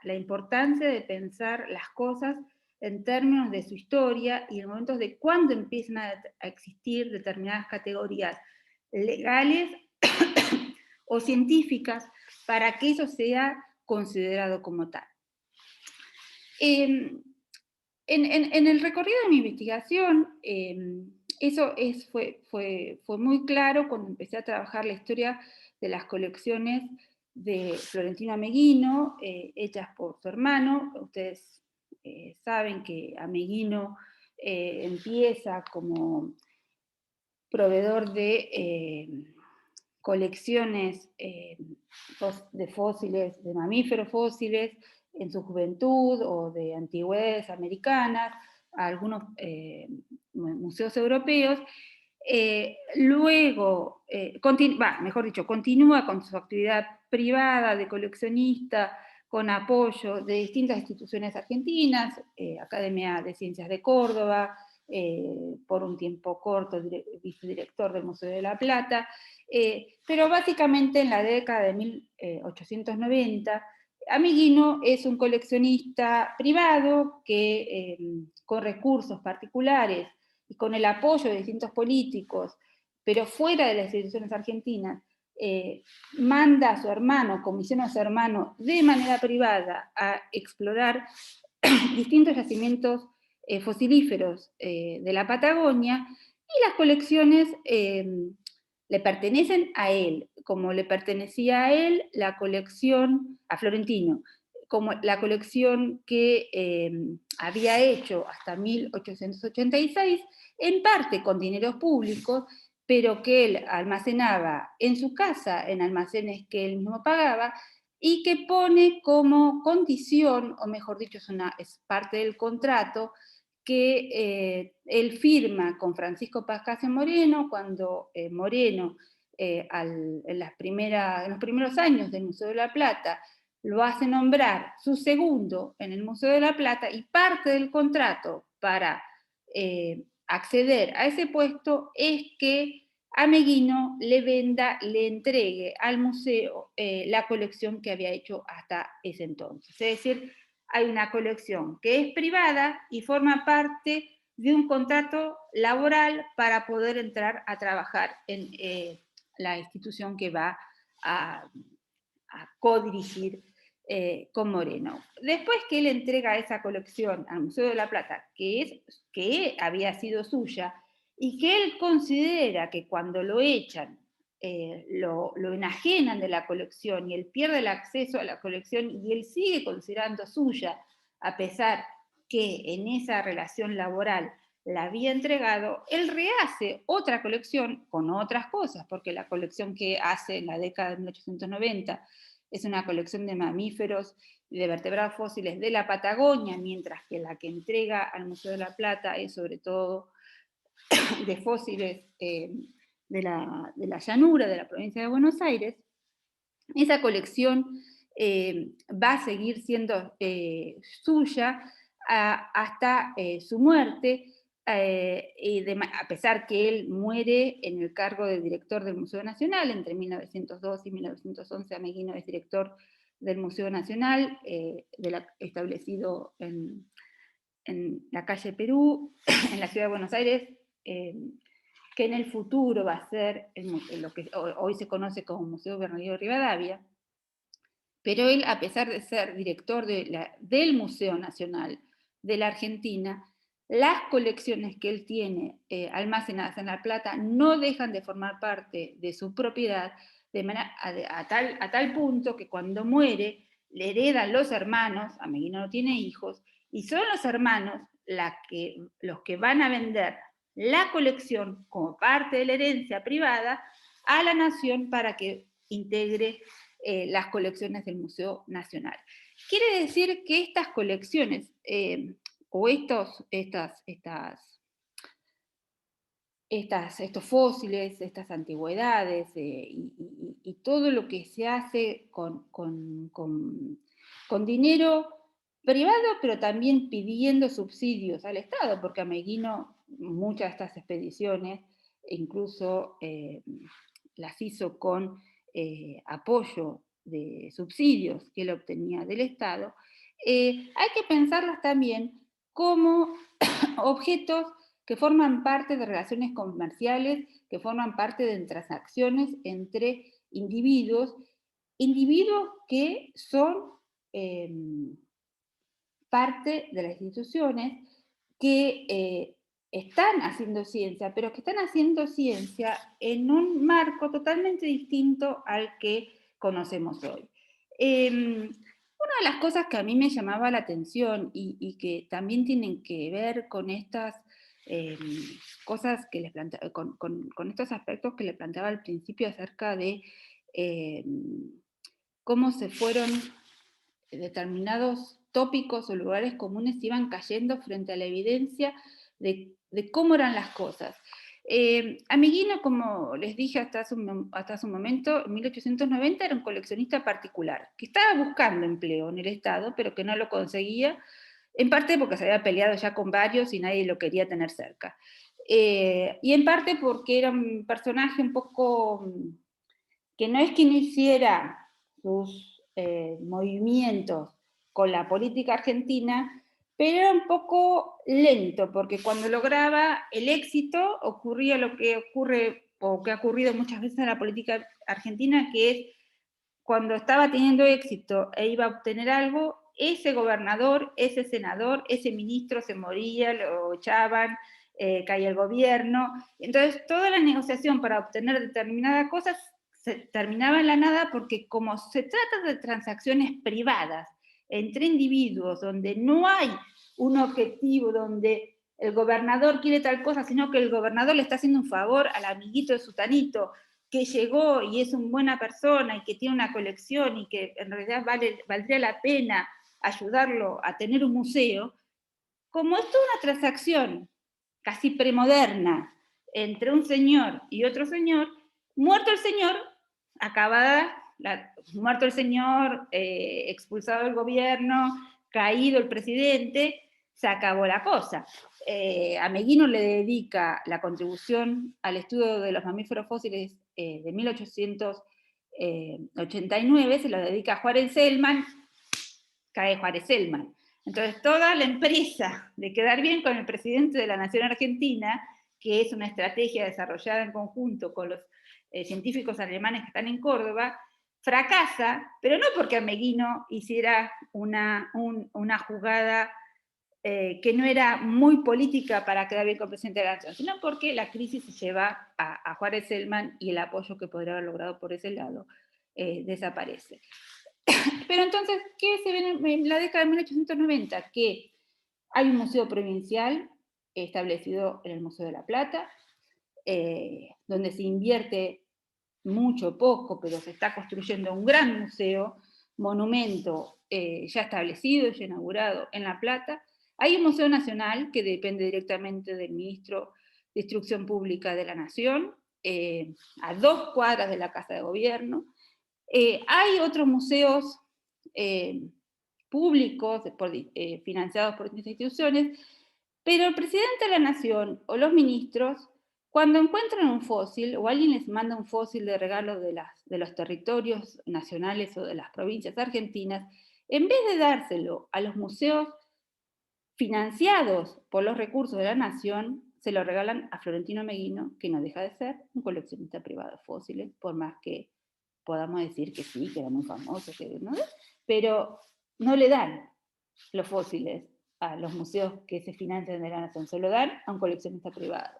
la importancia de pensar las cosas en términos de su historia y en momentos de cuándo empiezan a existir determinadas categorías legales o científicas para que eso sea considerado como tal. En el recorrido de mi investigación, eso fue muy claro cuando empecé a trabajar la historia de las colecciones de Florentino Ameghino, hechas por su hermano. Ustedes saben que Ameghino empieza como proveedor de colecciones de fósiles, de mamíferos fósiles en su juventud o de antigüedades americanas a algunos museos europeos. Luego, continúa con su actividad privada de coleccionista con apoyo de distintas instituciones argentinas, Academia de Ciencias de Córdoba, por un tiempo corto vicedirector del Museo de la Plata, pero básicamente en la década de 1890, Ameghino es un coleccionista privado que con recursos particulares y con el apoyo de distintos políticos, pero fuera de las instituciones argentinas, manda a su hermano, comisiona a su hermano de manera privada a explorar distintos yacimientos fosilíferos de la Patagonia, y las colecciones le pertenecen a él, como le pertenecía a él la colección, a Florentino, como la colección que había hecho hasta 1886, en parte con dineros públicos, pero que él almacenaba en su casa, en almacenes que él mismo pagaba, y que pone como condición, o mejor dicho, es parte del contrato, que él firma con Francisco Pascasio Moreno, cuando Moreno, en los primeros años del Museo de la Plata, lo hace nombrar su segundo en el Museo de la Plata, y parte del contrato para acceder a ese puesto es que Ameghino le entregue al museo la colección que había hecho hasta ese entonces. Es decir, hay una colección que es privada y forma parte de un contrato laboral para poder entrar a trabajar en la institución que va a codirigir con Moreno. Después que él entrega esa colección al Museo de la Plata, que había sido suya, y que él considera que cuando lo echan, lo enajenan de la colección y él pierde el acceso a la colección, y él sigue considerando suya, a pesar que en esa relación laboral la había entregado, él rehace otra colección con otras cosas, porque la colección que hace en la década de 1890 es una colección de mamíferos y de vertebrados fósiles de la Patagonia, mientras que la que entrega al Museo de la Plata es sobre todo de fósiles de la llanura de la provincia de Buenos Aires. Esa colección va a seguir siendo suya hasta su muerte, a pesar que él muere en el cargo de director del Museo Nacional entre 1902 y 1911. Ameghino es director del Museo Nacional, establecido en la calle Perú, en la ciudad de Buenos Aires, que en el futuro va a ser lo que hoy se conoce como Museo Bernardino Rivadavia, pero él, a pesar de ser director del Museo Nacional de la Argentina, las colecciones que él tiene almacenadas en La Plata no dejan de formar parte de su propiedad, a tal punto que cuando muere le heredan los hermanos, Ameguino no tiene hijos, y son los hermanos los que van a vender la colección como parte de la herencia privada a la nación para que integre las colecciones del Museo Nacional. Quiere decir que estas colecciones, o estos fósiles, estas antigüedades, y todo lo que se hace con dinero privado, pero también pidiendo subsidios al Estado, porque Ameguino, muchas de estas expediciones, incluso las hizo con apoyo de subsidios que él obtenía del Estado, hay que pensarlas también como objetos que forman parte de relaciones comerciales, que forman parte de transacciones entre individuos que son parte de las instituciones, que están haciendo ciencia, pero que están haciendo ciencia en un marco totalmente distinto al que conocemos hoy. Una de las cosas que a mí me llamaba la atención y que también tienen que ver con estas cosas que les planteaba, con estos aspectos que le planteaba al principio acerca de cómo se fueron determinados tópicos o lugares comunes iban cayendo frente a la evidencia de cómo eran las cosas. Ameguino, como les dije hasta hace un momento, en 1890 era un coleccionista particular, que estaba buscando empleo en el Estado, pero que no lo conseguía, en parte porque se había peleado ya con varios y nadie lo quería tener cerca. Y en parte porque era un personaje un poco que no es que no hiciera sus movimientos con la política argentina, pero era un poco lento, porque cuando lograba el éxito ocurría lo que ocurre, o que ha ocurrido muchas veces en la política argentina, que es cuando estaba teniendo éxito e iba a obtener algo, ese gobernador, ese senador, ese ministro se moría, lo echaban, caía el gobierno. Entonces, toda la negociación para obtener determinadas cosas se terminaba en la nada, porque como se trata de transacciones privadas entre individuos, donde no hay un objetivo, donde el gobernador quiere tal cosa, sino que el gobernador le está haciendo un favor al amiguito de sutanito, que llegó y es una buena persona y que tiene una colección y que en realidad valdría la pena ayudarlo a tener un museo, como es toda una transacción casi premoderna entre un señor y otro señor, muerto el señor, muerto el señor, expulsado del gobierno, caído el presidente, se acabó la cosa. Ameguino le dedica la contribución al estudio de los mamíferos fósiles de 1889, se lo dedica a Juárez Selman, cae Juárez Selman. Entonces toda la empresa de quedar bien con el presidente de la Nación Argentina, que es una estrategia desarrollada en conjunto con los científicos alemanes que están en Córdoba, fracasa, pero no porque Ameguino hiciera una jugada que no era muy política para quedar bien con el presidente de la Nación, sino porque la crisis se lleva a Juárez Selman y el apoyo que podría haber logrado por ese lado desaparece. Pero entonces, ¿qué se ve en la década de 1890? Que hay un museo provincial establecido en el Museo de La Plata, donde se invierte mucho, poco, pero se está construyendo un gran museo, monumento ya establecido, ya inaugurado en La Plata. Hay un Museo Nacional que depende directamente del ministro de Instrucción Pública de la Nación, a 2 cuadras de la Casa de Gobierno. Hay otros museos públicos financiados por distintas instituciones, pero el presidente de la Nación o los ministros, cuando encuentran un fósil o alguien les manda un fósil de regalo de las de los territorios nacionales o de las provincias argentinas, en vez de dárselo a los museos financiados por los recursos de la nación, se lo regalan a Florentino Meguino, que no deja de ser un coleccionista privado de fósiles, por más que podamos decir que sí, que era muy famoso, ¿no? Pero no le dan los fósiles a los museos que se financian de la nación, se lo dan a un coleccionista privado.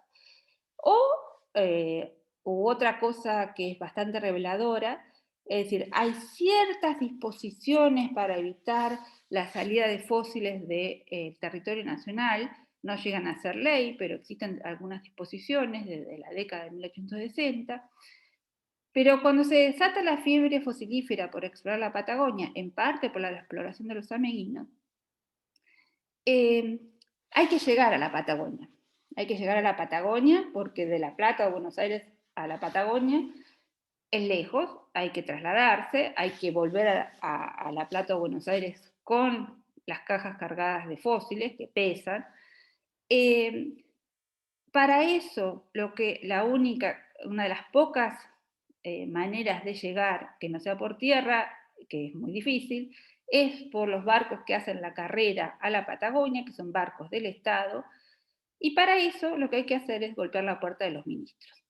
U otra cosa que es bastante reveladora, es decir, hay ciertas disposiciones para evitar la salida de fósiles del territorio nacional, no llegan a ser ley, pero existen algunas disposiciones desde la década de 1860. Pero cuando se desata la fiebre fosilífera por explorar la Patagonia, en parte por la exploración de los ameguinos, hay que llegar a la Patagonia. Hay que llegar a la Patagonia porque de La Plata o Buenos Aires a la Patagonia es lejos, hay que trasladarse, hay que volver a La Plata o Buenos Aires con las cajas cargadas de fósiles que pesan. Para eso, una de las pocas maneras de llegar, que no sea por tierra, que es muy difícil, es por los barcos que hacen la carrera a la Patagonia, que son barcos del Estado, y para eso lo que hay que hacer es golpear la puerta de los ministros.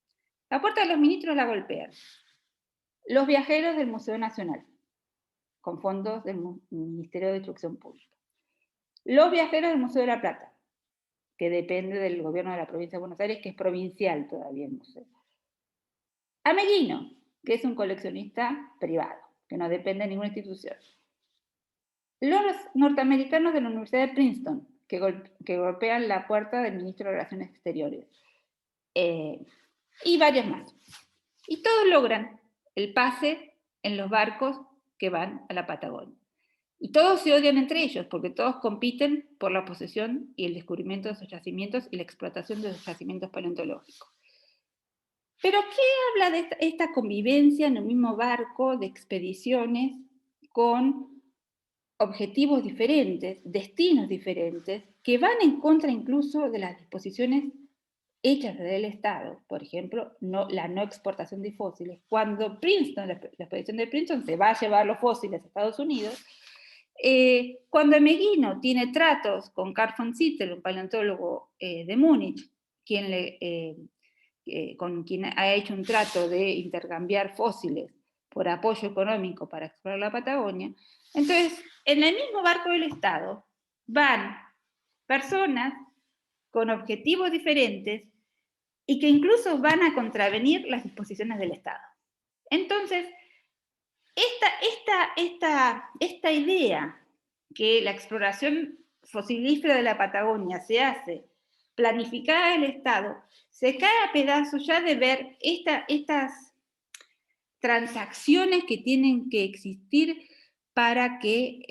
La puerta de los ministros la golpean los viajeros del Museo Nacional, con fondos del Ministerio de Instrucción Pública. Los viajeros del Museo de la Plata, que depende del gobierno de la provincia de Buenos Aires, que es provincial todavía el museo. Ameguino, que es un coleccionista privado, que no depende de ninguna institución. Los norteamericanos de la Universidad de Princeton, que golpean la puerta del ministro de Relaciones Exteriores. Y varios más. Y todos logran el pase en los barcos que van a la Patagonia. Y todos se odian entre ellos, porque todos compiten por la posesión y el descubrimiento de esos yacimientos y la explotación de esos yacimientos paleontológicos. Pero ¿qué habla de esta convivencia en un mismo barco de expediciones con objetivos diferentes, destinos diferentes, que van en contra incluso de las disposiciones hechas desde el Estado? Por ejemplo, la no exportación de fósiles. Cuando Princeton, la expedición de Princeton se va a llevar los fósiles a Estados Unidos, cuando Meguino tiene tratos con Carl von Zittel, un paleontólogo de Múnich, con quien ha hecho un trato de intercambiar fósiles por apoyo económico para explorar la Patagonia, entonces en el mismo barco del Estado van personas con objetivos diferentes y que incluso van a contravenir las disposiciones del Estado. Entonces, esta idea que la exploración fosilífera de la Patagonia se hace planificada del Estado, se cae a pedazos ya de ver estas transacciones que tienen que existir para que,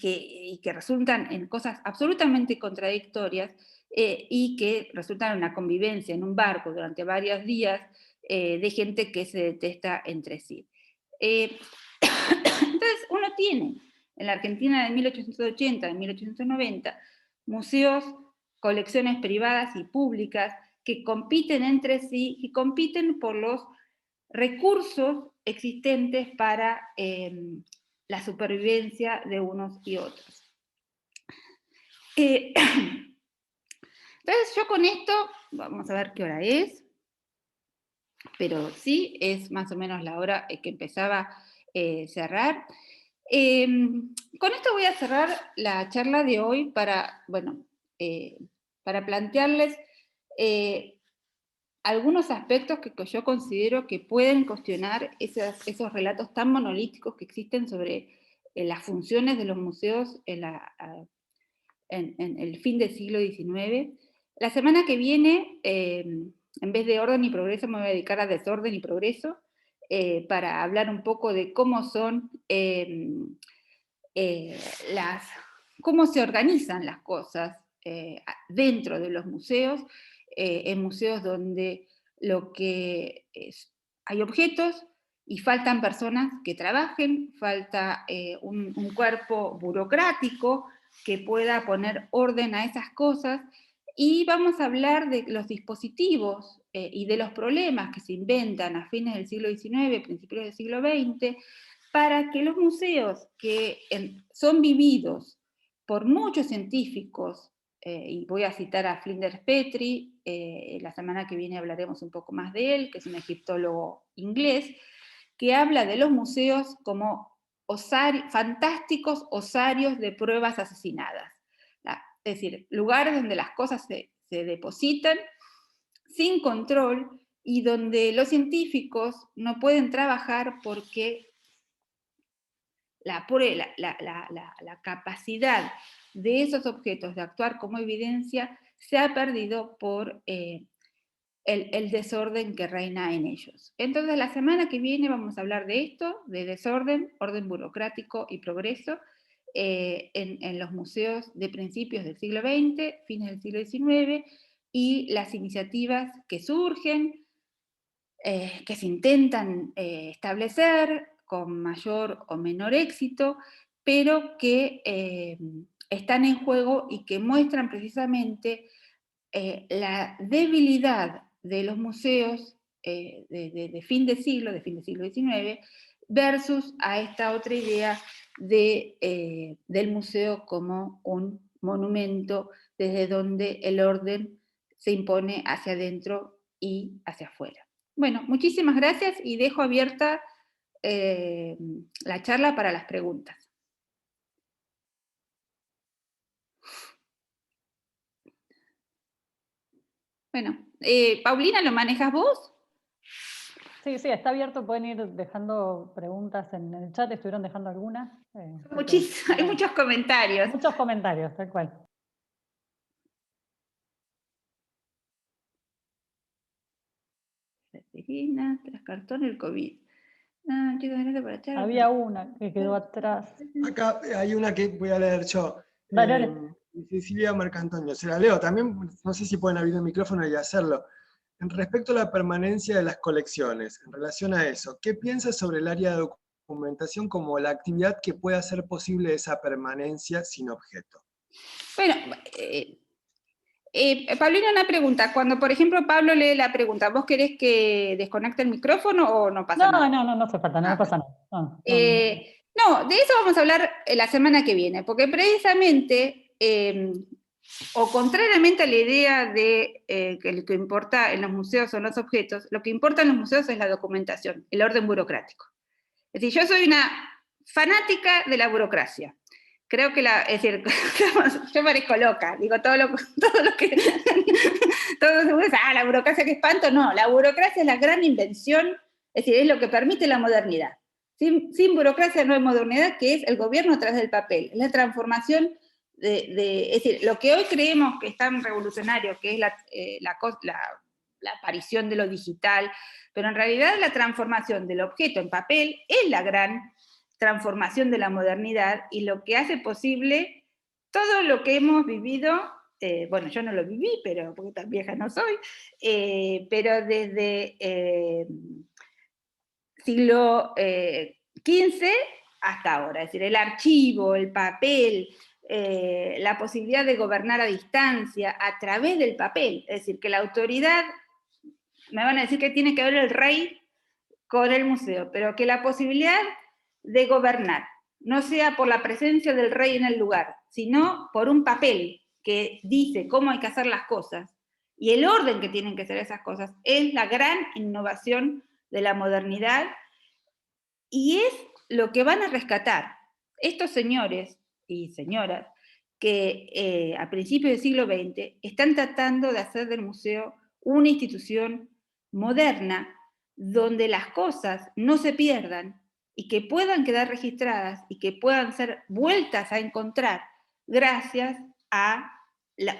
que resultan en cosas absolutamente contradictorias y que resultan en una convivencia en un barco durante varios días de gente que se detesta entre sí. Entonces uno tiene en la Argentina de 1880, de 1890, museos, colecciones privadas y públicas que compiten entre sí y compiten por los recursos existentes para la supervivencia de unos y otros. Entonces yo con esto, vamos a ver qué hora es, pero sí, es más o menos la hora que empezaba a cerrar. Con esto voy a cerrar la charla de hoy para plantearles algunos aspectos que yo considero que pueden cuestionar esos relatos tan monolíticos que existen sobre las funciones de los museos en el fin del siglo XIX. La semana que viene, en vez de orden y progreso, me voy a dedicar a desorden y progreso, para hablar un poco de cómo son cómo se organizan las cosas dentro de los museos, en museos donde hay objetos y faltan personas que trabajen, falta un cuerpo burocrático que pueda poner orden a esas cosas, y vamos a hablar de los dispositivos y de los problemas que se inventan a fines del siglo XIX, principios del siglo XX, para que los museos que son vividos por muchos científicos, y voy a citar a Flinders Petrie, la semana que viene hablaremos un poco más de él, que es un egiptólogo inglés, que habla de los museos como fantásticos osarios de pruebas asesinadas. Es decir, lugares donde las cosas se depositan sin control y donde los científicos no pueden trabajar porque la capacidad de esos objetos de actuar como evidencia se ha perdido por el desorden que reina en ellos. Entonces, la semana que viene vamos a hablar de esto, de desorden, orden burocrático y progreso, en los museos de principios del siglo XX, fines del siglo XIX, y las iniciativas que surgen, que se intentan establecer con mayor o menor éxito, pero que están en juego y que muestran precisamente la debilidad de los museos de fin de siglo XIX, versus a esta otra idea del museo como un monumento desde donde el orden se impone hacia adentro y hacia afuera. Bueno, muchísimas gracias y dejo abierta la charla para las preguntas. Bueno, Paulina, ¿lo manejas vos? Sí, está abierto, pueden ir dejando preguntas en el chat, estuvieron dejando algunas. Hay muchos comentarios. Muchos comentarios, tal cual. Tras cartón el COVID. Había una que quedó atrás. Acá hay una que voy a leer yo. Dale. Cecilia Marcantonio, se la leo también, no sé si pueden abrir el micrófono y hacerlo. En respecto a la permanencia de las colecciones, en relación a eso, ¿qué piensas sobre el área de documentación como la actividad que puede hacer posible esa permanencia sin objeto? Bueno, Paulina, una pregunta. Cuando, por ejemplo, Pablo lee la pregunta, ¿vos querés que desconecte el micrófono o no pasa nada? No hace falta, no pasa nada. No, de eso vamos a hablar la semana que viene, porque precisamente, o contrariamente a la idea de que lo que importa en los museos son los objetos, lo que importa en los museos es la documentación, el orden burocrático. Es decir, yo soy una fanática de la burocracia. Creo que es decir, yo parezco loca, digo todo lo que todos se dicen, la burocracia, qué espanto. No, la burocracia es la gran invención, es decir, es lo que permite la modernidad. Sin burocracia no hay modernidad, que es el gobierno a través del papel, es la transformación es decir, lo que hoy creemos que es tan revolucionario, que es la aparición de lo digital, pero en realidad la transformación del objeto en papel es la gran transformación de la modernidad y lo que hace posible todo lo que hemos vivido, bueno, yo no lo viví, pero porque tan vieja no soy, pero desde siglo XV hasta ahora, es decir, el archivo, el papel, la posibilidad de gobernar a distancia a través del papel, es decir, que la autoridad, me van a decir que tiene que ver el rey con el museo, pero que la posibilidad de gobernar no sea por la presencia del rey en el lugar, sino por un papel que dice cómo hay que hacer las cosas y el orden que tienen que ser esas cosas, es la gran innovación de la modernidad y es lo que van a rescatar estos señores y señoras que a principios del siglo XX están tratando de hacer del museo una institución moderna donde las cosas no se pierdan y que puedan quedar registradas y que puedan ser vueltas a encontrar gracias a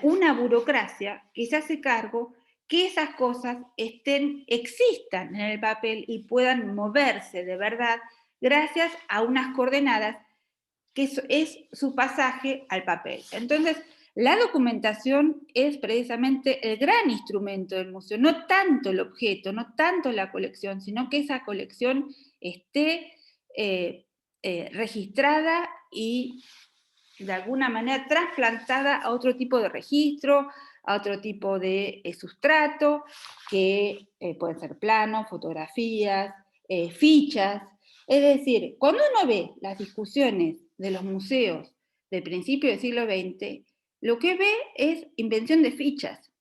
una burocracia que se hace cargo que esas cosas existan en el papel y puedan moverse de verdad gracias a unas coordenadas que es su pasaje al papel. Entonces, la documentación es precisamente el gran instrumento del museo, no tanto el objeto, no tanto la colección, sino que esa colección esté registrada y de alguna manera trasplantada a otro tipo de registro, a otro tipo de sustrato, que pueden ser planos, fotografías, fichas. Es decir, cuando uno ve las discusiones de los museos del principio del siglo XX, lo que ve es invención de fichas,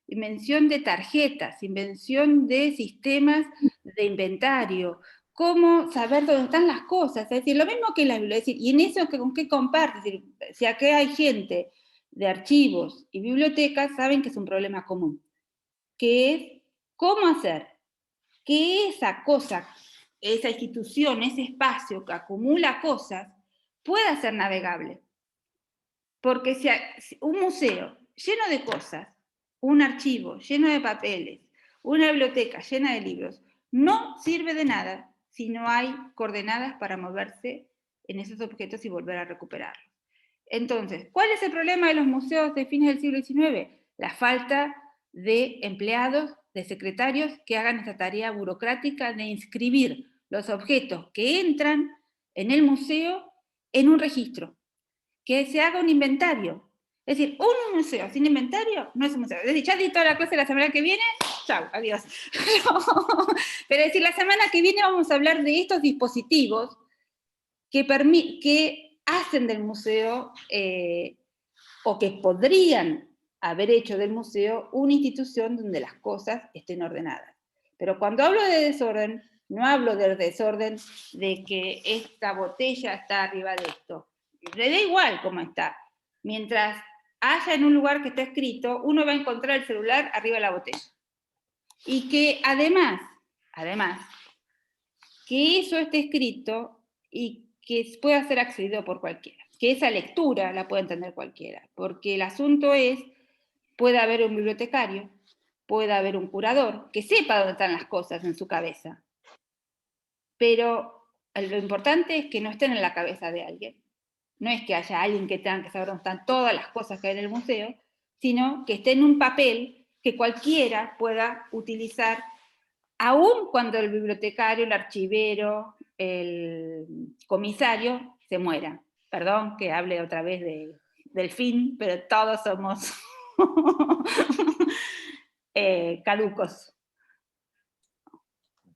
invención de tarjetas, invención de sistemas de inventario, cómo saber dónde están las cosas, es decir, lo mismo que la biblioteca, y en eso con qué comparte, es decir, si aquí hay gente de archivos y bibliotecas, saben que es un problema común, que es cómo hacer que esa cosa, esa institución, ese espacio que acumula cosas, pueda ser navegable. Porque si un museo lleno de cosas, un archivo lleno de papeles, una biblioteca llena de libros, no sirve de nada si no hay coordenadas para moverse en esos objetos y volver a recuperarlos. Entonces, ¿cuál es el problema de los museos de fines del siglo XIX? La falta de empleados, de secretarios que hagan esta tarea burocrática de inscribir los objetos que entran en el museo en un registro, que se haga un inventario. Es decir, un museo sin inventario no es un museo. Es decir, ya di toda la clase la semana que viene, chao, adiós. Pero es decir, la semana que viene vamos a hablar de estos dispositivos que hacen del museo, o que podrían haber hecho del museo una institución donde las cosas estén ordenadas. Pero cuando hablo de desorden, no hablo del desorden de que esta botella está arriba de esto. Le da igual cómo está. Mientras haya en un lugar que está escrito, uno va a encontrar el celular arriba de la botella. Y que además, que eso esté escrito y que pueda ser accedido por cualquiera. Que esa lectura la pueda entender cualquiera. Porque el asunto es, puede haber un bibliotecario, puede haber un curador, que sepa dónde están las cosas en su cabeza. Pero lo importante es que no estén en la cabeza de alguien. No es que haya alguien que tenga que saber dónde están todas las cosas que hay en el museo, sino que esté en un papel que cualquiera pueda utilizar, aun cuando el bibliotecario, el archivero, el comisario se muera. Perdón que hable otra vez del fin, pero todos somos caducos.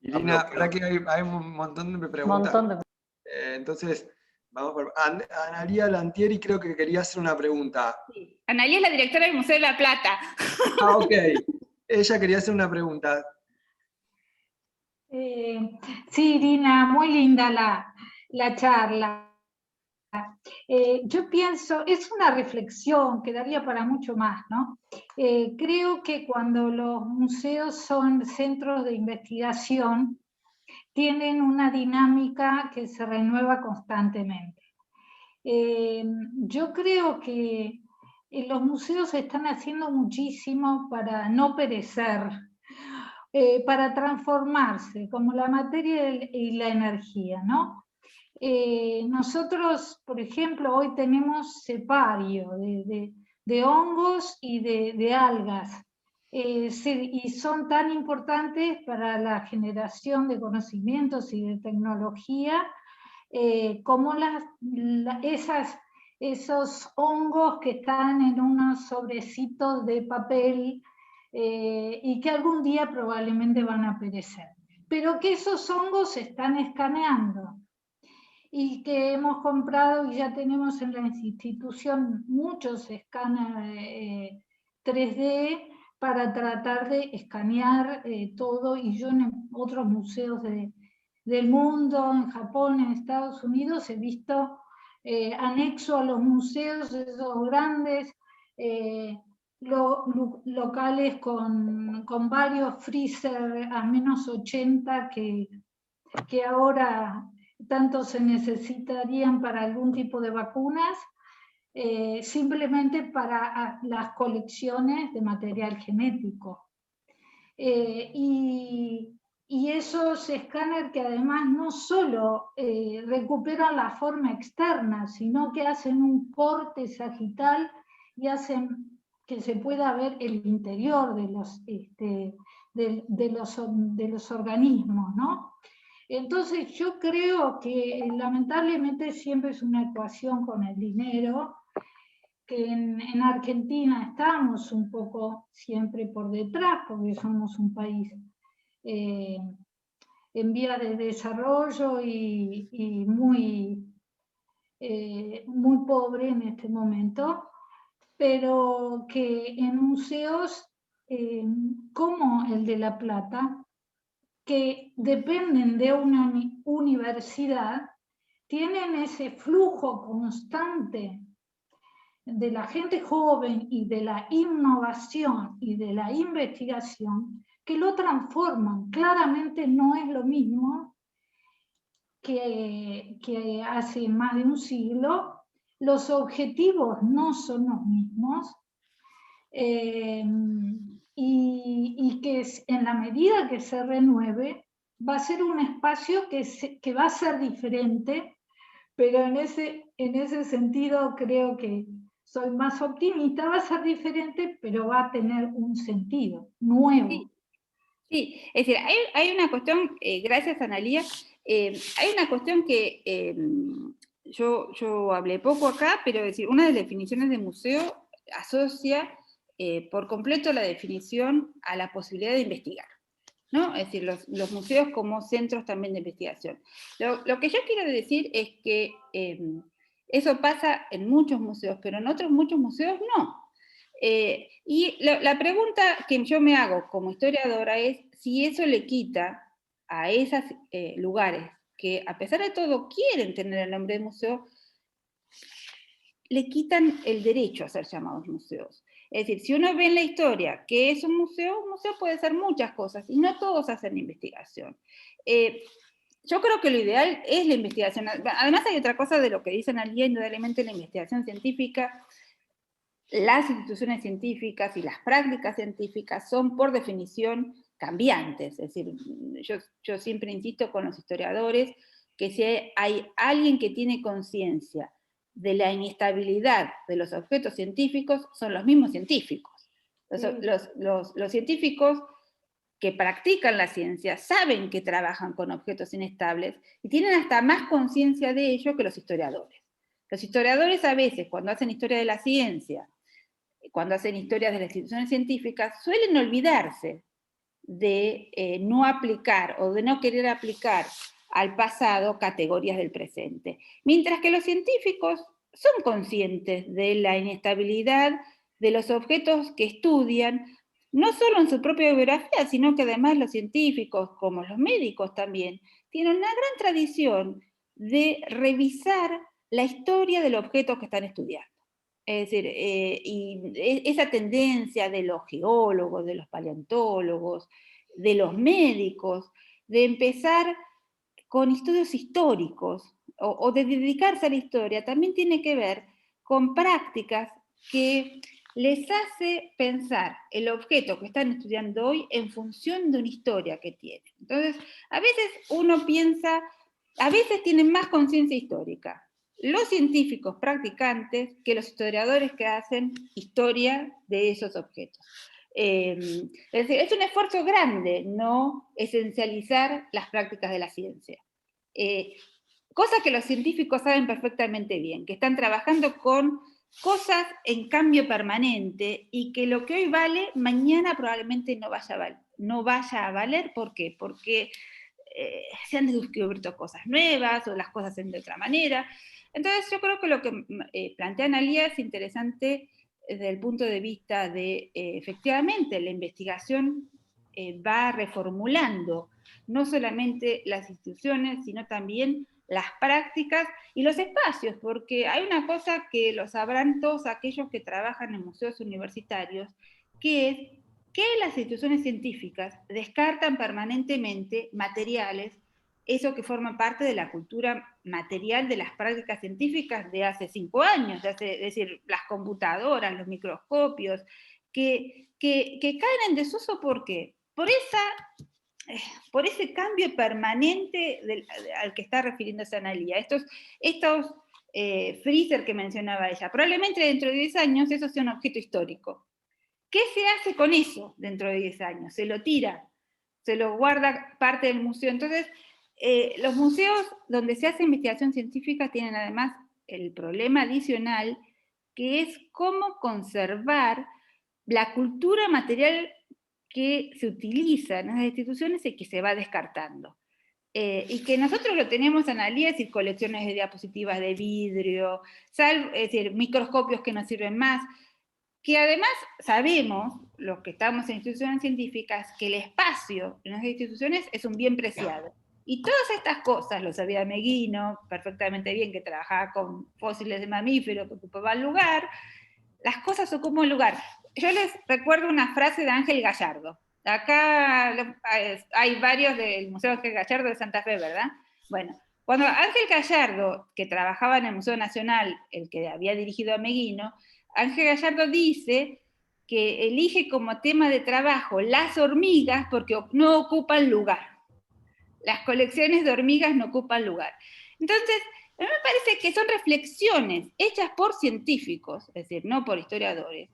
Irina, verdad que hay un montón de preguntas. Entonces, vamos por... Analía Lantieri creo que quería hacer una pregunta. Sí. Analía es la directora del Museo de la Plata. Ah, ok. Ella quería hacer una pregunta. Sí, Irina, muy linda la charla. Yo pienso, es una reflexión que daría para mucho más, ¿no? Creo que cuando los museos son centros de investigación, tienen una dinámica que se renueva constantemente. Yo creo que los museos están haciendo muchísimo para no perecer, para transformarse, como la materia y la energía, ¿no? Nosotros, por ejemplo, hoy tenemos separio de hongos y de algas, y son tan importantes para la generación de conocimientos y de tecnología, como esos hongos que están en unos sobrecitos de papel y que algún día probablemente van a perecer. Pero que esos hongos se están escaneando y que hemos comprado y ya tenemos en la institución muchos escáneres 3D para tratar de escanear todo, y yo en otros museos del mundo, en Japón, en Estados Unidos, he visto anexo a los museos esos grandes locales con varios freezer a -80 que ahora tanto se necesitarían para algún tipo de vacunas, simplemente para las colecciones de material genético. Y esos escáneres que además no solo recuperan la forma externa, sino que hacen un corte sagital y hacen que se pueda ver el interior de los organismos, ¿no? Entonces yo creo que lamentablemente siempre es una ecuación con el dinero, que en Argentina estamos un poco siempre por detrás, porque somos un país en vías de desarrollo y muy pobre en este momento, pero que en museos como el de La Plata, que dependen de una universidad, tienen ese flujo constante de la gente joven y de la innovación y de la investigación que lo transforman. Claramente no es lo mismo que hace más de un siglo. Los objetivos no son los mismos. Y que en la medida que se renueve, va a ser un espacio que va a ser diferente, pero en ese sentido creo que soy más optimista, va a ser diferente, pero va a tener un sentido nuevo. Sí, sí. Es decir, hay una cuestión, gracias Analía, hay una cuestión que yo hablé poco acá, pero es decir, una de las definiciones de museo asocia por completo la definición a la posibilidad de investigar, ¿no? Es decir, los museos como centros también de investigación. Lo que yo quiero decir es que eso pasa en muchos museos, pero en otros muchos museos no. Y la pregunta que yo me hago como historiadora es si eso le quita a esos lugares que a pesar de todo quieren tener el nombre de museo, le quitan el derecho a ser llamados museos. Es decir, si uno ve en la historia que es un museo puede ser muchas cosas, y no todos hacen investigación. Yo creo que lo ideal es la investigación. Además hay otra cosa de lo que dicen allí, indudablemente la investigación científica, las instituciones científicas y las prácticas científicas son por definición cambiantes. Es decir, yo siempre insisto con los historiadores que si hay alguien que tiene conciencia de la inestabilidad de los objetos científicos, son los mismos científicos. Los científicos que practican la ciencia saben que trabajan con objetos inestables y tienen hasta más conciencia de ello que los historiadores. Los historiadores a veces, cuando hacen historia de la ciencia, cuando hacen historias de las instituciones científicas, suelen olvidarse de no aplicar o de no querer aplicar al pasado categorías del presente. Mientras que los científicos son conscientes de la inestabilidad de los objetos que estudian, no solo en su propia biografía, sino que además los científicos, como los médicos también, tienen una gran tradición de revisar la historia del objeto que están estudiando. Es decir, y esa tendencia de los geólogos, de los paleontólogos, de los médicos, de empezar con estudios históricos o de dedicarse a la historia, también tiene que ver con prácticas que les hace pensar el objeto que están estudiando hoy en función de una historia que tiene. Entonces, a veces uno piensa, a veces tienen más conciencia histórica los científicos practicantes que los historiadores que hacen historia de esos objetos. Es decir, es un esfuerzo grande no esencializar las prácticas de la ciencia. Cosa que los científicos saben perfectamente bien, que están trabajando con cosas en cambio permanente y que lo que hoy vale, mañana probablemente no vaya a valer. ¿Por qué? Porque se han descubierto cosas nuevas o las cosas se hacen de otra manera. Entonces yo creo que lo que plantea Analía es interesante desde el punto de vista de, efectivamente, la investigación va reformulando no solamente las instituciones, sino también las prácticas y los espacios, porque hay una cosa que lo sabrán todos aquellos que trabajan en museos universitarios, que es que las instituciones científicas descartan permanentemente materiales, eso que forma parte de la cultura material de las prácticas científicas de hace 5 años, es decir, las computadoras, los microscopios, que caen en desuso. ¿Por qué? Por ese cambio permanente al que está refiriéndose Analía. Estos freezer que mencionaba ella, probablemente dentro de 10 años eso sea un objeto histórico. ¿Qué se hace con eso dentro de 10 años? Se lo tira, se lo guarda parte del museo. Entonces, los museos donde se hace investigación científica tienen además el problema adicional que es cómo conservar la cultura material que se utiliza en las instituciones y que se va descartando. Y que nosotros lo tenemos en Alía, es decir, colecciones de diapositivas de vidrio, es decir, microscopios que no sirven más, que además sabemos, los que estamos en instituciones científicas, que el espacio en las instituciones es un bien preciado. Y todas estas cosas, lo sabía Meguino perfectamente bien, que trabajaba con fósiles de mamíferos que ocupaban lugar, las cosas ocupan lugar. Yo les recuerdo una frase de Ángel Gallardo. Acá hay varios del Museo Ángel Gallardo de Santa Fe, ¿verdad? Bueno, cuando Ángel Gallardo, que trabajaba en el Museo Nacional, el que había dirigido a Meguino, Ángel Gallardo dice que elige como tema de trabajo las hormigas porque no ocupan lugar. Las colecciones de hormigas no ocupan lugar. Entonces, a mí me parece que son reflexiones hechas por científicos, es decir, no por historiadores,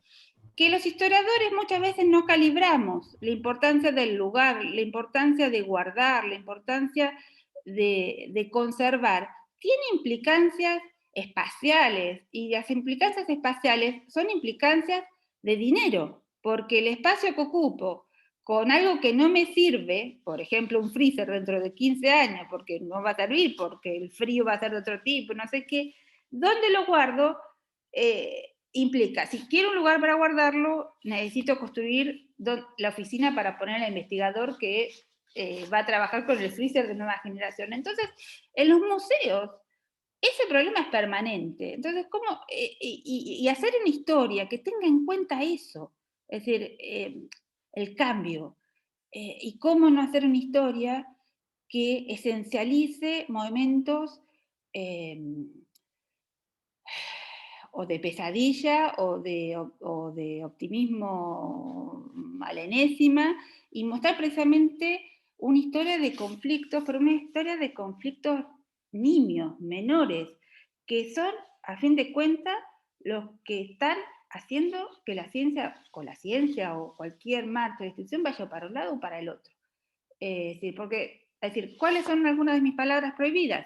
que los historiadores muchas veces no calibramos la importancia del lugar, la importancia de guardar, la importancia de conservar. Tiene implicancias espaciales, y las implicancias espaciales son implicancias de dinero, porque el espacio que ocupo con algo que no me sirve, por ejemplo un freezer dentro de 15 años, porque no va a servir, porque el frío va a ser de otro tipo, no sé qué, ¿dónde lo guardo? Implica, si quiero un lugar para guardarlo, necesito construir la oficina para poner al investigador que va a trabajar con el freezer de nueva generación. Entonces, en los museos, ese problema es permanente. Entonces, ¿cómo? Y hacer una historia que tenga en cuenta eso, es decir, el cambio, y cómo no hacer una historia que esencialice momentos o de pesadilla o de optimismo a la enésima, y mostrar precisamente una historia de conflictos, pero una historia de conflictos nimios, menores, que son, a fin de cuentas, los que están haciendo que la ciencia o cualquier marcha de institución vaya para un lado o para el otro. Es decir, ¿cuáles son algunas de mis palabras prohibidas?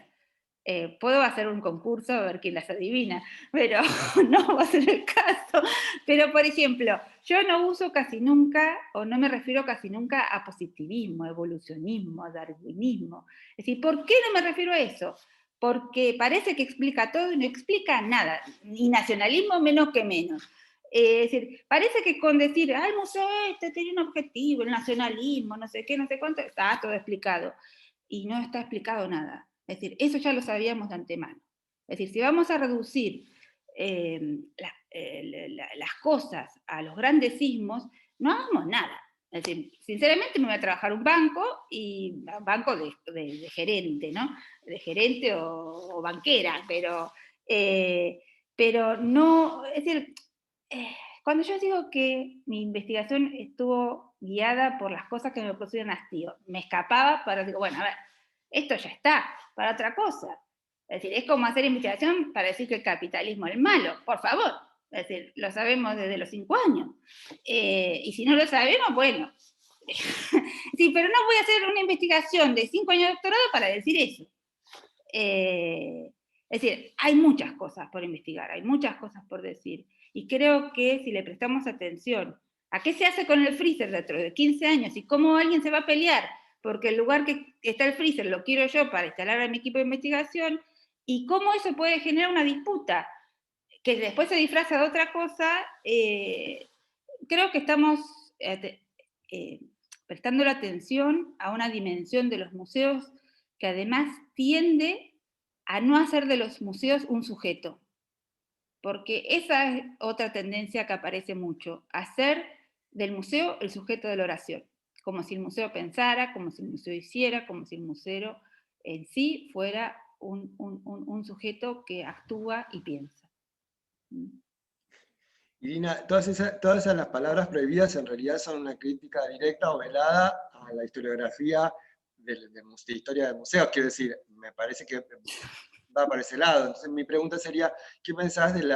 Puedo hacer un concurso a ver quién las adivina, pero no va a ser el caso. Pero, por ejemplo, yo no uso casi nunca, o no me refiero casi nunca a positivismo, evolucionismo, darwinismo. Es decir, ¿por qué no me refiero a eso? Porque parece que explica todo y no explica nada, ni nacionalismo menos que menos. Es decir, parece que con decir, el museo este tiene un objetivo, el nacionalismo, no sé qué, no sé cuánto, está todo explicado. Y no está explicado nada. Es decir, eso ya lo sabíamos de antemano. Es decir, si vamos a reducir las cosas a los grandes sismos, no hagamos nada. Es decir, sinceramente me voy a trabajar un banco, y un banco de gerente, ¿no? De gerente o banquera, pero no, es decir, cuando yo digo que mi investigación estuvo guiada por las cosas que me producían hastío, me escapaba para decir, bueno, a ver, esto ya está, para otra cosa. Es decir, es como hacer investigación para decir que el capitalismo es malo, por favor. Es decir, lo sabemos desde los 5 años. Y si no lo sabemos, bueno. Sí, pero no voy a hacer una investigación de 5 años de doctorado para decir eso. Es decir, hay muchas cosas por investigar, hay muchas cosas por decir. Y creo que si le prestamos atención a qué se hace con el freezer dentro de 15 años y cómo alguien se va a pelear porque el lugar que está el freezer lo quiero yo para instalar a mi equipo de investigación, y cómo eso puede generar una disputa que después se disfraza de otra cosa, creo que estamos prestando la atención a una dimensión de los museos que además tiende a no hacer de los museos un sujeto. Porque esa es otra tendencia que aparece mucho, hacer del museo el sujeto de la oración, como si el museo pensara, como si el museo hiciera, como si el museo en sí fuera un sujeto que actúa y piensa. Irina, todas esas las palabras prohibidas en realidad son una crítica directa o velada a la historiografía de historia de museos. Quiero decir, me parece que va para ese lado. Entonces mi pregunta sería, ¿qué pensás del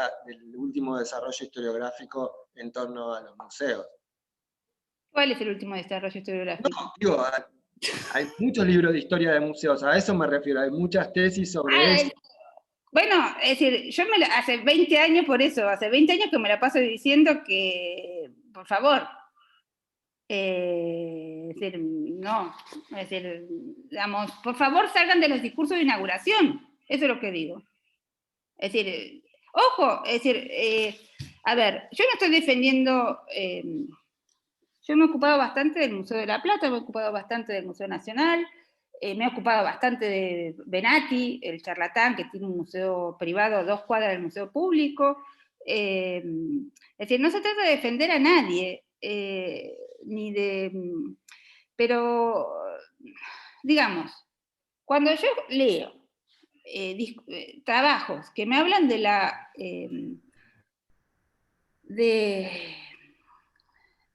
último desarrollo historiográfico en torno a los museos? ¿Cuál es el último desarrollo historiográfico? No, digo, hay muchos libros de historia de museos, a eso me refiero, hay muchas tesis sobre eso. Bueno, es decir, yo hace 20 años por eso, hace 20 años que me la paso diciendo que, por favor, es decir, no, es decir, digamos, por favor salgan de los discursos de inauguración, eso es lo que digo. Es decir, ojo, es decir, a ver, yo no estoy defendiendo, yo me he ocupado bastante del Museo de la Plata, me he ocupado bastante del Museo Nacional, me he ocupado bastante de Benati, el charlatán, que tiene un museo privado a 2 cuadras del museo público. Es decir, no se trata de defender a nadie, ni de... Pero, digamos, cuando yo leo trabajos que me hablan de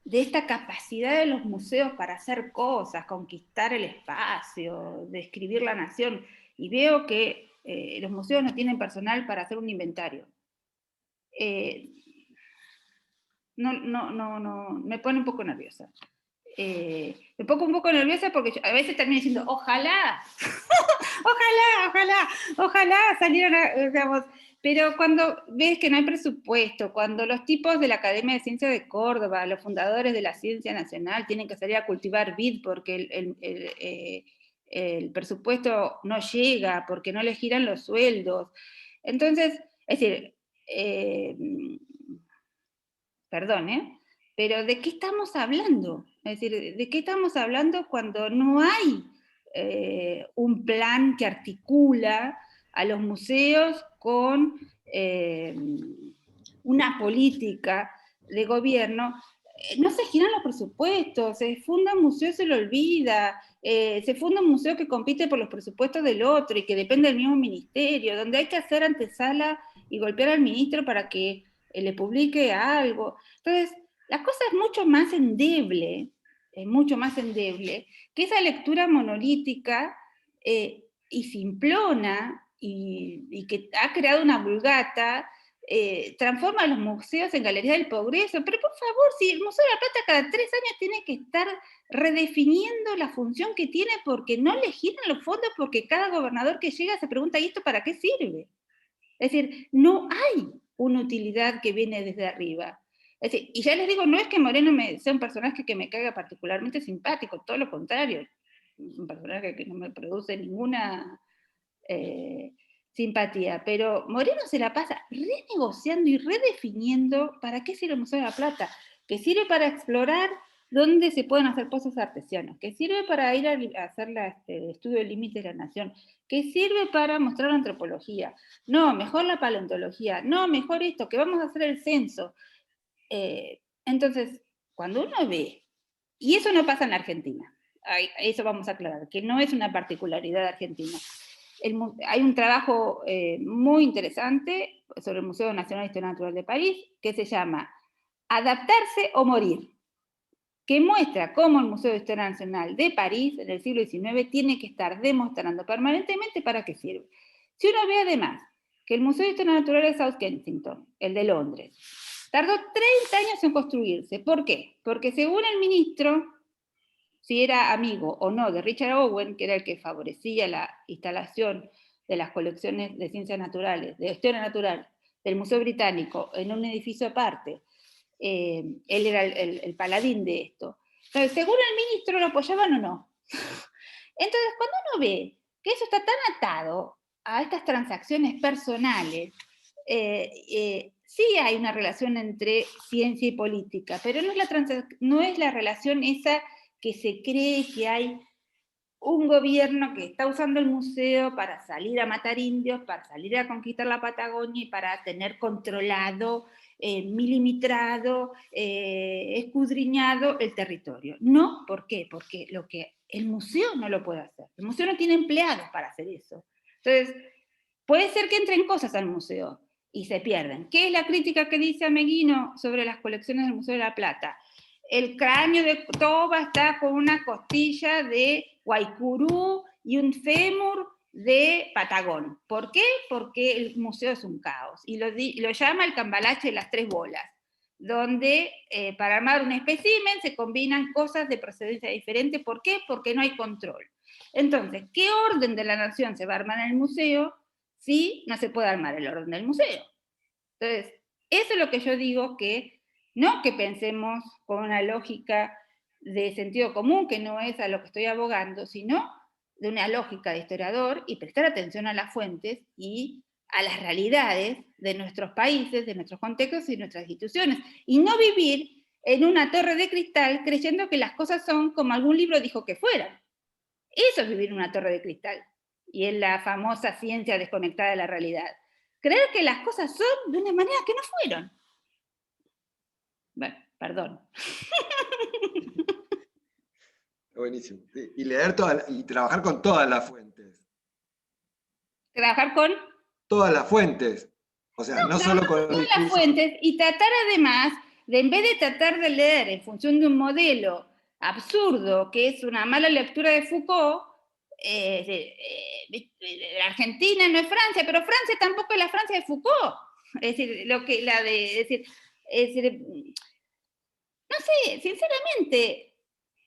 de esta capacidad de los museos para hacer cosas, conquistar el espacio, describir la nación, y veo que los museos no tienen personal para hacer un inventario. Me pone un poco nerviosa. Me pongo un poco nerviosa porque a veces termino diciendo, ojalá, ojalá salieran, digamos, pero cuando ves que no hay presupuesto, cuando los tipos de la Academia de Ciencias de Córdoba, los fundadores de la Ciencia Nacional, tienen que salir a cultivar vid porque el presupuesto no llega, porque no les giran los sueldos. Entonces, es decir, perdón, pero ¿de qué estamos hablando? Es decir, ¿de qué estamos hablando cuando no hay un plan que articula a los museos con una política de gobierno? No se giran los presupuestos, se funda un museo y se lo olvida, se funda un museo que compite por los presupuestos del otro y que depende del mismo ministerio, donde hay que hacer antesala y golpear al ministro para que le publique algo. Entonces, la cosa es mucho más endeble que esa lectura monolítica y simplona y que ha creado una vulgata, transforma a los museos en galerías del progreso. Pero por favor, si el Museo de la Plata cada 3 años tiene que estar redefiniendo la función que tiene porque no le giran los fondos, porque cada gobernador que llega se pregunta, ¿y esto para qué sirve? Es decir, no hay una utilidad que viene desde arriba. Es decir, y ya les digo, no es que Moreno sea un personaje que me caiga particularmente simpático, todo lo contrario, un personaje que no me produce ninguna simpatía, pero Moreno se la pasa renegociando y redefiniendo para qué sirve el Museo de la Plata, que sirve para explorar dónde se pueden hacer pozos artesianos, que sirve para ir a hacer el estudio del límite de la nación, que sirve para mostrar la antropología, no, mejor la paleontología, no, mejor esto, que vamos a hacer el censo. Entonces, cuando uno ve, y eso no pasa en la Argentina, eso vamos a aclarar, que no es una particularidad de Argentina. Hay un trabajo muy interesante sobre el Museo Nacional de Historia Natural de París, que se llama Adaptarse o Morir, que muestra cómo el Museo de Historia Nacional de París, en el siglo XIX, tiene que estar demostrando permanentemente para qué sirve. Si uno ve además que el Museo de Historia Natural de South Kensington, el de Londres, tardó 30 años en construirse. ¿Por qué? Porque según el ministro, si era amigo o no de Richard Owen, que era el que favorecía la instalación de las colecciones de ciencias naturales, de historia natural, del Museo Británico, en un edificio aparte, él era el paladín de esto. Entonces, según el ministro, ¿lo apoyaban o no? Entonces, cuando uno ve que eso está tan atado a estas transacciones personales, sí hay una relación entre ciencia y política, pero no es la relación esa que se cree que hay un gobierno que está usando el museo para salir a matar indios, para salir a conquistar la Patagonia y para tener controlado, milimetrado, escudriñado el territorio. No, ¿por qué? Porque el museo no lo puede hacer. El museo no tiene empleados para hacer eso. Entonces, puede ser que entren cosas al museo y se pierden. ¿Qué es la crítica que dice Ameguino sobre las colecciones del Museo de la Plata? El cráneo de Toba está con una costilla de Guaycurú y un fémur de Patagón. ¿Por qué? Porque el museo es un caos. Y lo llama el cambalache de las 3 bolas, donde para armar un espécimen se combinan cosas de procedencia diferente. ¿Por qué? Porque no hay control. Entonces, ¿qué orden de la nación se va a armar en el museo sí, no se puede armar el orden del museo. Entonces, eso es lo que yo digo, que no que pensemos con una lógica de sentido común, que no es a lo que estoy abogando, sino de una lógica de historiador y prestar atención a las fuentes y a las realidades de nuestros países, de nuestros contextos y nuestras instituciones, y no vivir en una torre de cristal creyendo que las cosas son como algún libro dijo que fueran. Eso es vivir en una torre de cristal, y es la famosa ciencia desconectada de la realidad. Creer que las cosas son de una manera que no fueron. Bueno, perdón. Buenísimo. Sí, y leer y trabajar con todas las fuentes. Trabajar con Todas las fuentes. O sea, no solo con los todas las discursos. fuentes y tratar además de, en vez de tratar de leer en función de un modelo absurdo, que es una mala lectura de Foucault, Argentina no es Francia, pero Francia tampoco es la Francia de Foucault. Es decir, no sé, sinceramente,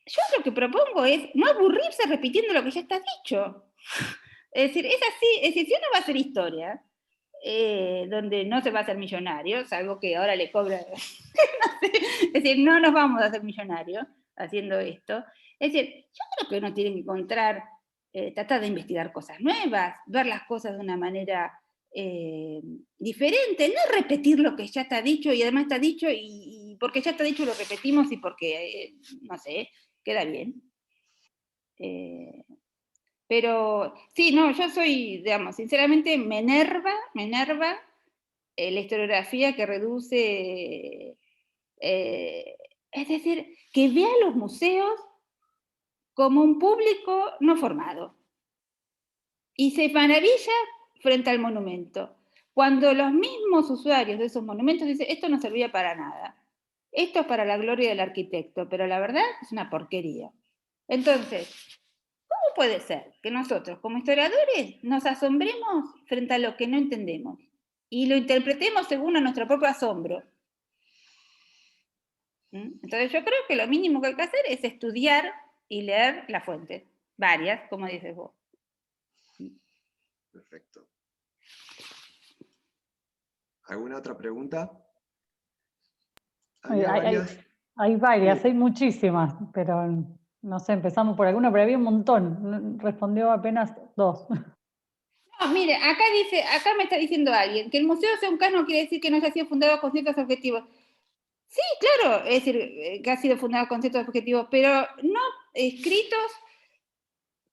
yo lo que propongo es no aburrirse repitiendo lo que ya está dicho. Es decir, es así, es decir, si uno va a hacer historia, donde no se va a hacer millonario, salvo que ahora le cobra, no sé, es decir, no nos vamos a hacer millonarios haciendo esto. Es decir, yo creo que uno tiene que encontrar, tratar de investigar cosas nuevas, ver las cosas de una manera diferente, no repetir lo que ya está dicho y además está dicho y porque ya está dicho lo repetimos y porque, no sé, queda bien. Pero sí, no, yo soy, digamos, sinceramente me enerva la historiografía que reduce, es decir, que vea los museos como un público no formado. Y se maravilla frente al monumento. Cuando los mismos usuarios de esos monumentos dicen, esto no servía para nada, esto es para la gloria del arquitecto, pero la verdad es una porquería. Entonces, ¿cómo puede ser que nosotros, como historiadores, nos asombremos frente a lo que no entendemos y lo interpretemos según a nuestro propio asombro? Entonces yo creo que lo mínimo que hay que hacer es estudiar y leer las fuentes, varias, como dices vos. Perfecto. ¿Alguna otra pregunta? Hay varias, hay muchísimas, pero no sé, empezamos por alguna, pero había un montón. Respondió apenas 2. No, mire, acá me está diciendo alguien que el museo sea un caso no quiere decir que no haya sido fundado con ciertos objetivos. Sí, claro, es decir, que ha sido fundado con ciertos objetivos, pero no escritos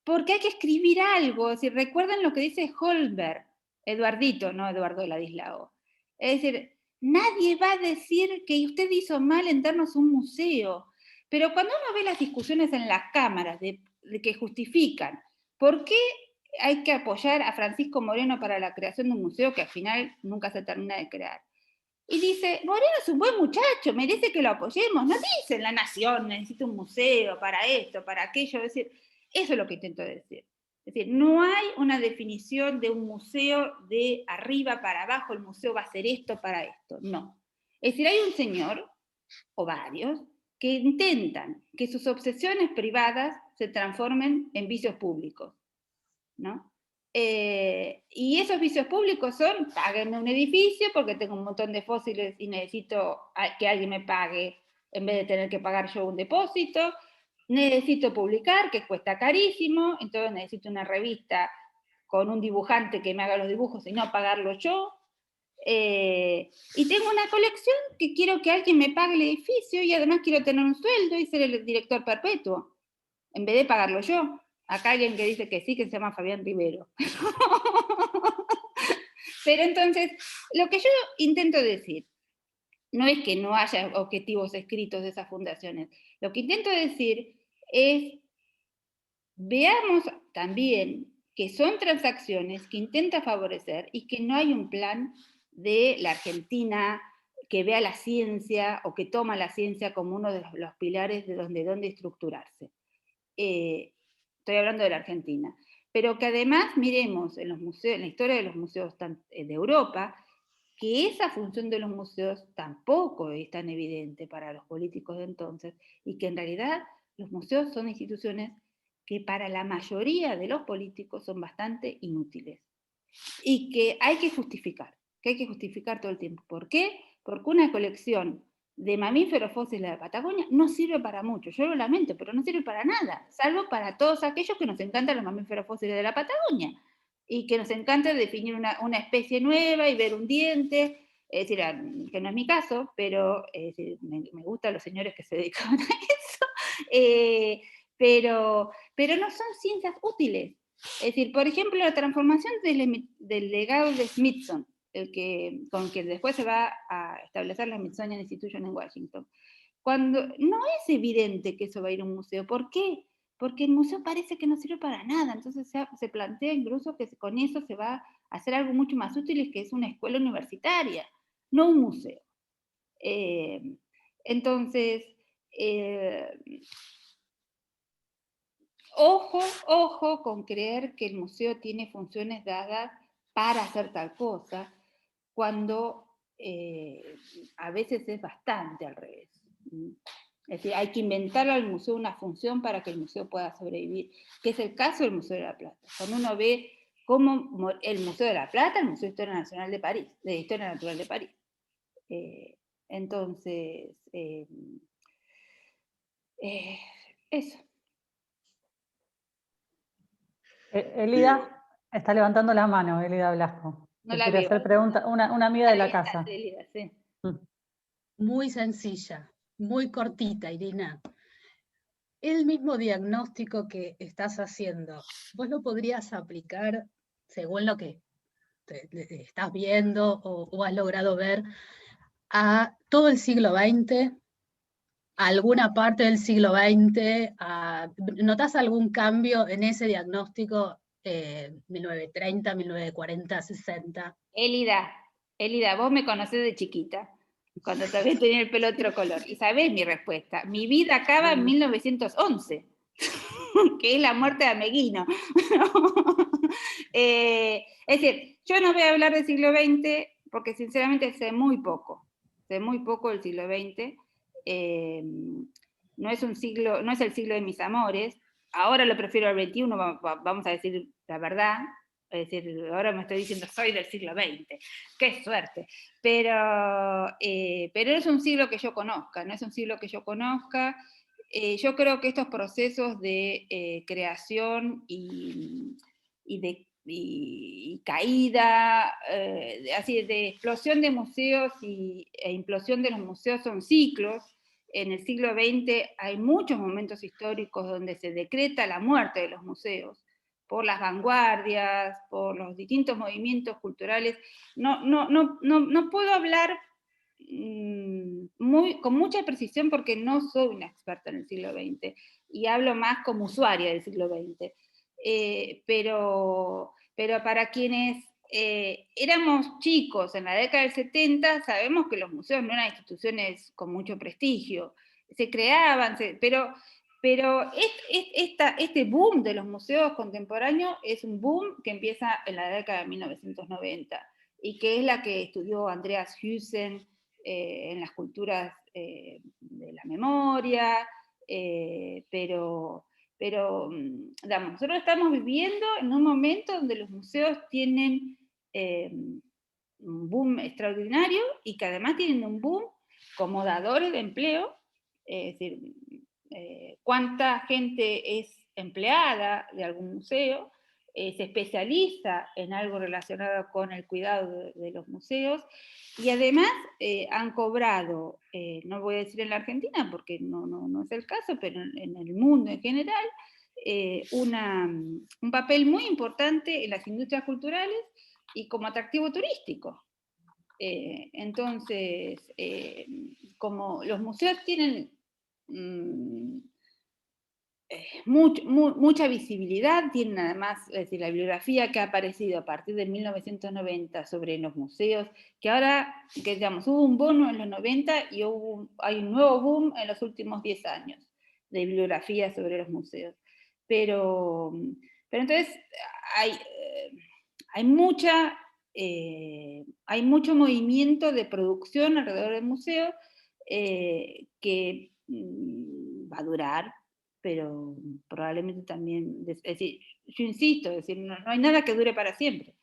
porque hay que escribir algo. Es decir, recuerden lo que dice Holberg, Eduardito, no Eduardo de Ladislao. Es decir, nadie va a decir que usted hizo mal en darnos un museo, pero cuando uno ve las discusiones en las cámaras de que justifican por qué hay que apoyar a Francisco Moreno para la creación de un museo que al final nunca se termina de crear. Y dice, Moreno es un buen muchacho, merece que lo apoyemos. No dice la nación necesita un museo para esto, para aquello. Es decir, eso es lo que intento decir. Es decir, no hay una definición de un museo de arriba para abajo, el museo va a hacer esto para esto. No. Es decir, hay un señor, o varios, que intentan que sus obsesiones privadas se transformen en vicios públicos, ¿no? Y esos vicios públicos son, páguenme un edificio porque tengo un montón de fósiles y necesito que alguien me pague en vez de tener que pagar yo un depósito, necesito publicar, que cuesta carísimo, entonces necesito una revista con un dibujante que me haga los dibujos y no pagarlo yo, y tengo una colección que quiero que alguien me pague el edificio y además quiero tener un sueldo y ser el director perpetuo, en vez de pagarlo yo. Acá hay alguien que dice que sí, que se llama Fabián Rivero. Pero entonces, lo que yo intento decir, no es que no haya objetivos escritos de esas fundaciones. Lo que intento decir es, veamos también que son transacciones que intenta favorecer y que no hay un plan de la Argentina que vea la ciencia o que toma la ciencia como uno de los pilares de donde estructurarse. Estoy hablando de la Argentina, pero que además miremos en los museos, en la historia de los museos de Europa, que esa función de los museos tampoco es tan evidente para los políticos de entonces, y que en realidad los museos son instituciones que para la mayoría de los políticos son bastante inútiles. y que hay que justificar todo el tiempo. ¿Por qué? Porque una colección de mamíferos fósiles de la Patagonia no sirve para mucho, yo lo lamento, pero no sirve para nada, salvo para todos aquellos que nos encantan los mamíferos fósiles de la Patagonia, y que nos encanta definir una especie nueva y ver un diente, es decir, que no es mi caso, pero me gustan los señores que se dedican a eso, pero no son ciencias útiles. Es decir, por ejemplo, la transformación del legado de Smithson, con que después se va a establecer la Smithsonian Institution en Washington. Cuando no es evidente que eso va a ir a un museo. ¿Por qué? Porque el museo parece que no sirve para nada. Entonces se plantea incluso que con eso se va a hacer algo mucho más útil, que es una escuela universitaria, no un museo. Entonces, ojo con creer que el museo tiene funciones dadas para hacer tal cosa, cuando a veces es bastante al revés. Es decir, hay que inventar al museo una función para que el museo pueda sobrevivir, que es el caso del Museo de la Plata. Cuando uno ve cómo el Museo de la Plata, el Museo de Historia Nacional de París, de Historia Natural de París. Entonces, eso. Elida está levantando la mano, Elida Blasco. No la quiere veo. hacer pregunta, una amiga de la casa. Elida, sí. Muy sencilla, muy cortita, Irina. El mismo diagnóstico que estás haciendo, ¿vos lo podrías aplicar según lo que estás viendo o has logrado ver a todo el siglo XX, a alguna parte del siglo XX? ¿Notás algún cambio en ese diagnóstico 1930, 1940, 60? Elida, vos me conocés de chiquita, cuando todavía tenía el pelo otro color, y sabés mi respuesta. Mi vida acaba en 1911, que es la muerte de Ameguino. Es decir, yo no voy a hablar del siglo XX porque sinceramente sé muy poco del siglo XX. No es el siglo de mis amores. Ahora lo prefiero al XXI, vamos a decir la verdad. Es decir, ahora me estoy diciendo soy del siglo XX, qué suerte, pero no es un siglo que yo conozca, yo creo que estos procesos de creación y caída, así de explosión de museos e implosión de los museos son ciclos. En el siglo XX hay muchos momentos históricos donde se decreta la muerte de los museos, por las vanguardias, por los distintos movimientos culturales. No puedo hablar con mucha precisión porque no soy una experta en el siglo XX y hablo más como usuaria del siglo XX. Pero para quienes éramos chicos en la década del 70, sabemos que los museos no eran instituciones con mucho prestigio. Se creaban, pero este boom de los museos contemporáneos es un boom que empieza en la década de 1990 y que es la que estudió Andreas Hüsen en las culturas de la memoria, pero digamos, nosotros estamos viviendo en un momento donde los museos tienen un boom extraordinario y que además tienen un boom como dadores de empleo, es decir, cuánta gente es empleada de algún museo, se especializa en algo relacionado con el cuidado de los museos, y además han cobrado, no voy a decir en la Argentina porque no es el caso, pero en el mundo en general, un papel muy importante en las industrias culturales y como atractivo turístico. Entonces, como los museos tienen mucha visibilidad, tienen además, es decir, la bibliografía que ha aparecido a partir de 1990 sobre los museos, que ahora, que digamos, hubo un boom en los 90 y hay un nuevo boom en los últimos 10 años de bibliografía sobre los museos. Pero entonces hay mucho movimiento de producción alrededor del museo que va a durar, pero probablemente también, es decir, yo insisto, es decir, no hay nada que dure para siempre.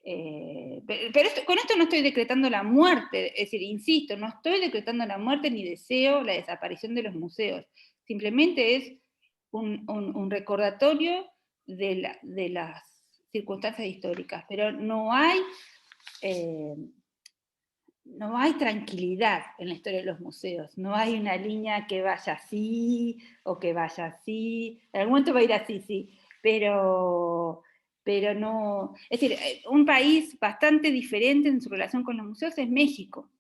Pero con esto no estoy decretando la muerte, es decir, insisto, no estoy decretando la muerte ni deseo la desaparición de los museos. Simplemente es un recordatorio de las circunstancias históricas, pero no hay tranquilidad en la historia de los museos, no hay una línea que vaya así o que vaya así, en algún momento va a ir así, sí, pero no, es decir, un país bastante diferente en su relación con los museos es México.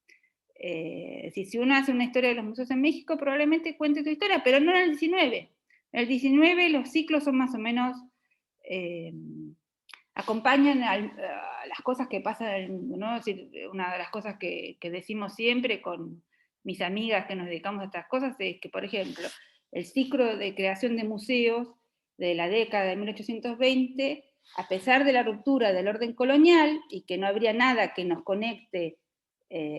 Si uno hace una historia de los museos en México, probablemente cuente tu historia, pero no en el 19. En el 19 los ciclos son más o menos, acompañan a las cosas que pasan en el mundo, ¿no? Es decir, una de las cosas que decimos siempre con mis amigas que nos dedicamos a estas cosas es que, por ejemplo, el ciclo de creación de museos de la década de 1820, a pesar de la ruptura del orden colonial, y que no habría nada que nos conecte,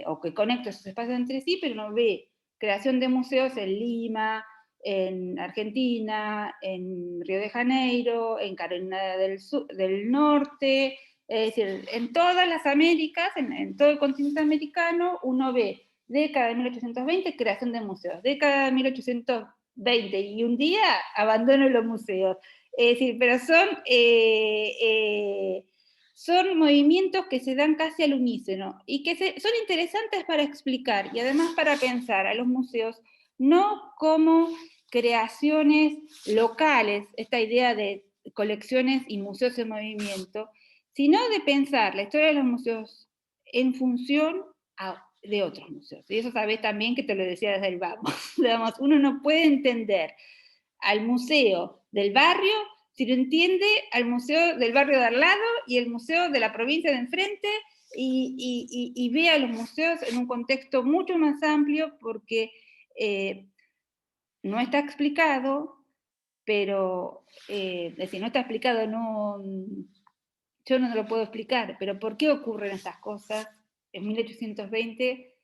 o que conecte esos espacios entre sí, pero uno ve creación de museos en Lima, en Argentina, en Río de Janeiro, en Carolina del Norte, es decir, en todas las Américas, en todo el continente americano, uno ve década de 1820, creación de museos, década de 1820, y un día abandono de los museos. Es decir, pero son movimientos que se dan casi al unísono, y que son interesantes para explicar, y además para pensar a los museos, no como creaciones locales, esta idea de colecciones y museos en movimiento, sino de pensar la historia de los museos en función de otros museos. Y eso sabés también que te lo decía desde el vamos. Digamos, uno no puede entender al museo del barrio si lo entiende al museo del barrio de al lado y el museo de la provincia de enfrente, y ve a los museos en un contexto mucho más amplio, porque no está explicado, pero, es decir, no está explicado, yo no lo puedo explicar, pero ¿por qué ocurren estas cosas en 1820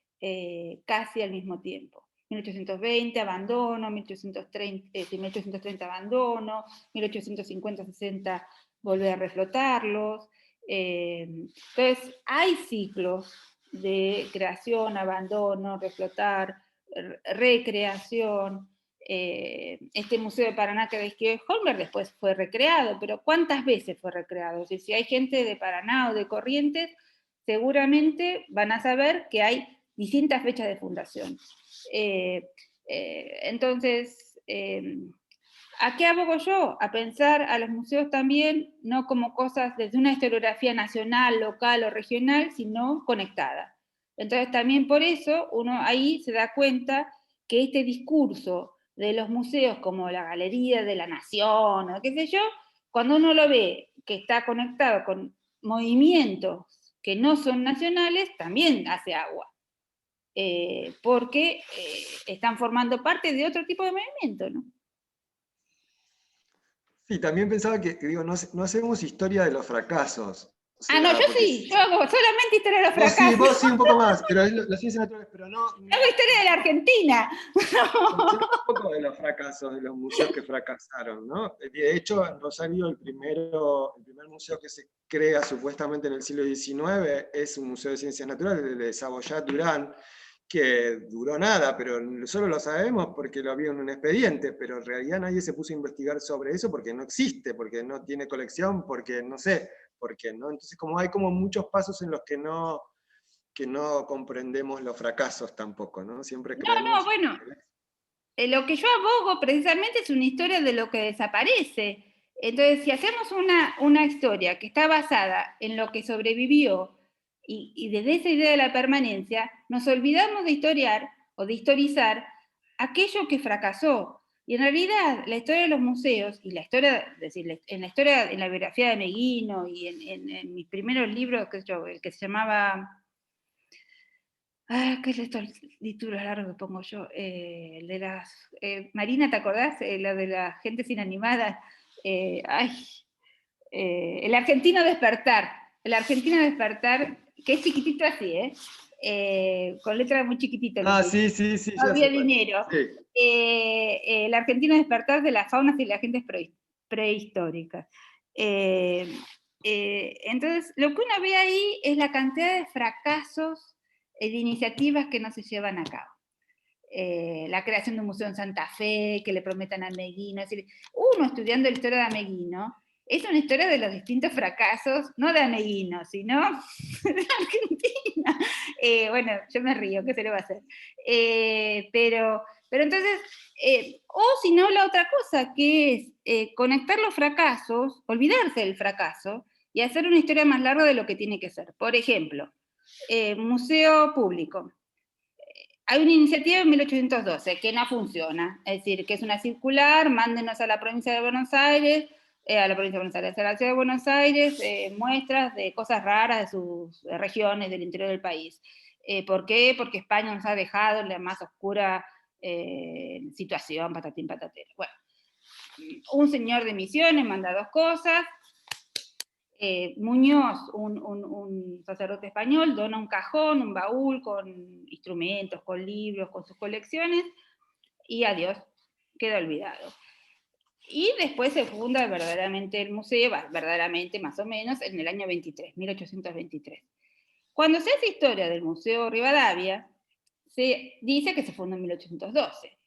casi al mismo tiempo? 1820 abandono, 1830 abandono, 1850-60 volver a reflotarlos. Entonces, hay ciclos de creación, abandono, reflotar, recreación. Este Museo de Paraná que describe Holmer después fue recreado, pero ¿cuántas veces fue recreado? Si hay gente de Paraná o de Corrientes, seguramente van a saber que hay distintas fechas de fundación. Entonces, ¿a qué abogo yo? A pensar a los museos también, no como cosas desde una historiografía nacional, local o regional, sino conectada. Entonces también por eso uno ahí se da cuenta que este discurso de los museos como la Galería de la Nación, o qué sé yo, cuando uno lo ve que está conectado con movimientos que no son nacionales, también hace agua. Porque están formando parte de otro tipo de movimiento, ¿no? Sí, también pensaba que digo, no hacemos historia de los fracasos. O sea, yo sí, yo hago solamente historia de los fracasos. Vos sí, un poco más, pero las ciencias naturales, pero no. Hago historia de la Argentina. Un poco de los fracasos, de los museos que fracasaron, ¿no? De hecho, en Rosario el primer museo que se crea supuestamente en el siglo XIX es un museo de ciencias naturales de Saboyat Durán, que duró nada, pero solo lo sabemos porque lo había en un expediente, pero en realidad nadie se puso a investigar sobre eso porque no existe, porque no tiene colección, porque no sé, porque no. Entonces hay como muchos pasos en los que no comprendemos los fracasos tampoco, ¿no? Siempre creemos... bueno, lo que yo abogo precisamente es una historia de lo que desaparece. Entonces, si hacemos una historia que está basada en lo que sobrevivió, y desde esa idea de la permanencia, nos olvidamos de historiar o de historizar aquello que fracasó. Y en realidad, la historia de los museos, y la historia, es decir, en la biografía de Meguino, y en mis primeros libros, el que se llamaba... ¿qué es esto? El título largo que pongo yo. El de las... Marina, ¿te acordás? Lo de la gente sin animada. El argentino despertar. El argentino despertar, que es chiquitito así, con letra muy chiquitita. Sí. No había dinero. Sí. El argentino despertar de las faunas y las gentes prehistóricas. Entonces, lo que uno ve ahí es la cantidad de fracasos de iniciativas que no se llevan a cabo. La creación de un museo en Santa Fe, que le prometan a Meguino. Es decir, uno estudiando la historia de Ameguino, es una historia de los distintos fracasos, no de Ameguino, sino de Argentina. Bueno, yo me río, ¿qué se le va a hacer? Pero entonces, o si no, la otra cosa, que es conectar los fracasos, olvidarse del fracaso, y hacer una historia más larga de lo que tiene que ser. Por ejemplo, museo público. Hay una iniciativa en 1812 que no funciona, es decir, que es una circular, mándenos a la provincia de Buenos Aires, a la provincia de Buenos Aires, a la ciudad de Buenos Aires, muestras de cosas raras de sus regiones del interior del país. ¿Por qué? Porque España nos ha dejado en la más oscura situación, patatín patatero. Bueno, un señor de Misiones manda 2 cosas, Muñoz, un sacerdote español, dona un cajón, un baúl con instrumentos, con libros, con sus colecciones, y adiós, queda olvidado. Y después se funda verdaderamente el museo, verdaderamente más o menos, en el año 23, 1823. Cuando se hace historia del Museo Rivadavia, se dice que se fundó en 1812.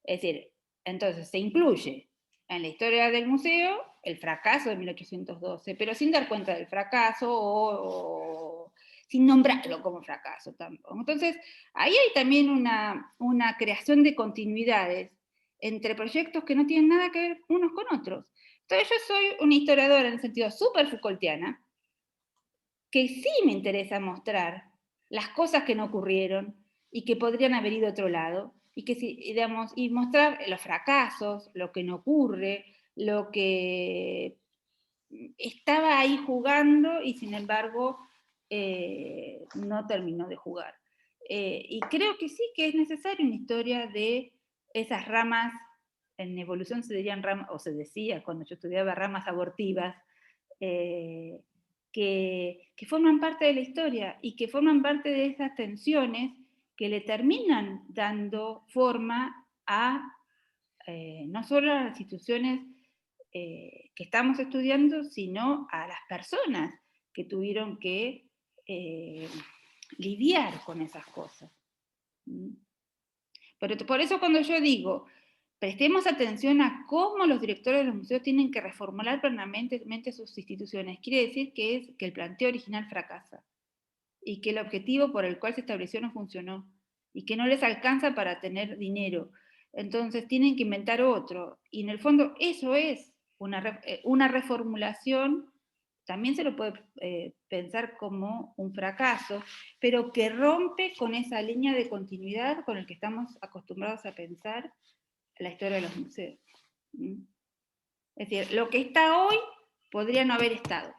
Es decir, entonces se incluye en la historia del museo el fracaso de 1812, pero sin dar cuenta del fracaso o sin nombrarlo como fracaso tampoco. Entonces, ahí hay también una creación de continuidades entre proyectos que no tienen nada que ver unos con otros. Entonces, yo soy una historiadora en el sentido súper Foucaultiana, que sí me interesa mostrar las cosas que no ocurrieron y que podrían haber ido a otro lado, y que digamos, y mostrar los fracasos, lo que no ocurre, lo que estaba ahí jugando y sin embargo no terminó de jugar. Y creo que sí que es necesaria una historia de esas ramas, en evolución se dirían ramas, o se decía cuando yo estudiaba, ramas abortivas, que forman parte de la historia y que forman parte de esas tensiones que le terminan dando forma a no solo a las instituciones que estamos estudiando, sino a las personas que tuvieron que lidiar con esas cosas. Pero por eso cuando yo digo, prestemos atención a cómo los directores de los museos tienen que reformular permanentemente sus instituciones, quiere decir que el planteo original fracasa, y que el objetivo por el cual se estableció no funcionó, y que no les alcanza para tener dinero. Entonces tienen que inventar otro, y en el fondo eso es una reformulación. También se lo puede pensar como un fracaso, pero que rompe con esa línea de continuidad con el que estamos acostumbrados a pensar la historia de los museos. Es decir, lo que está hoy podría no haber estado.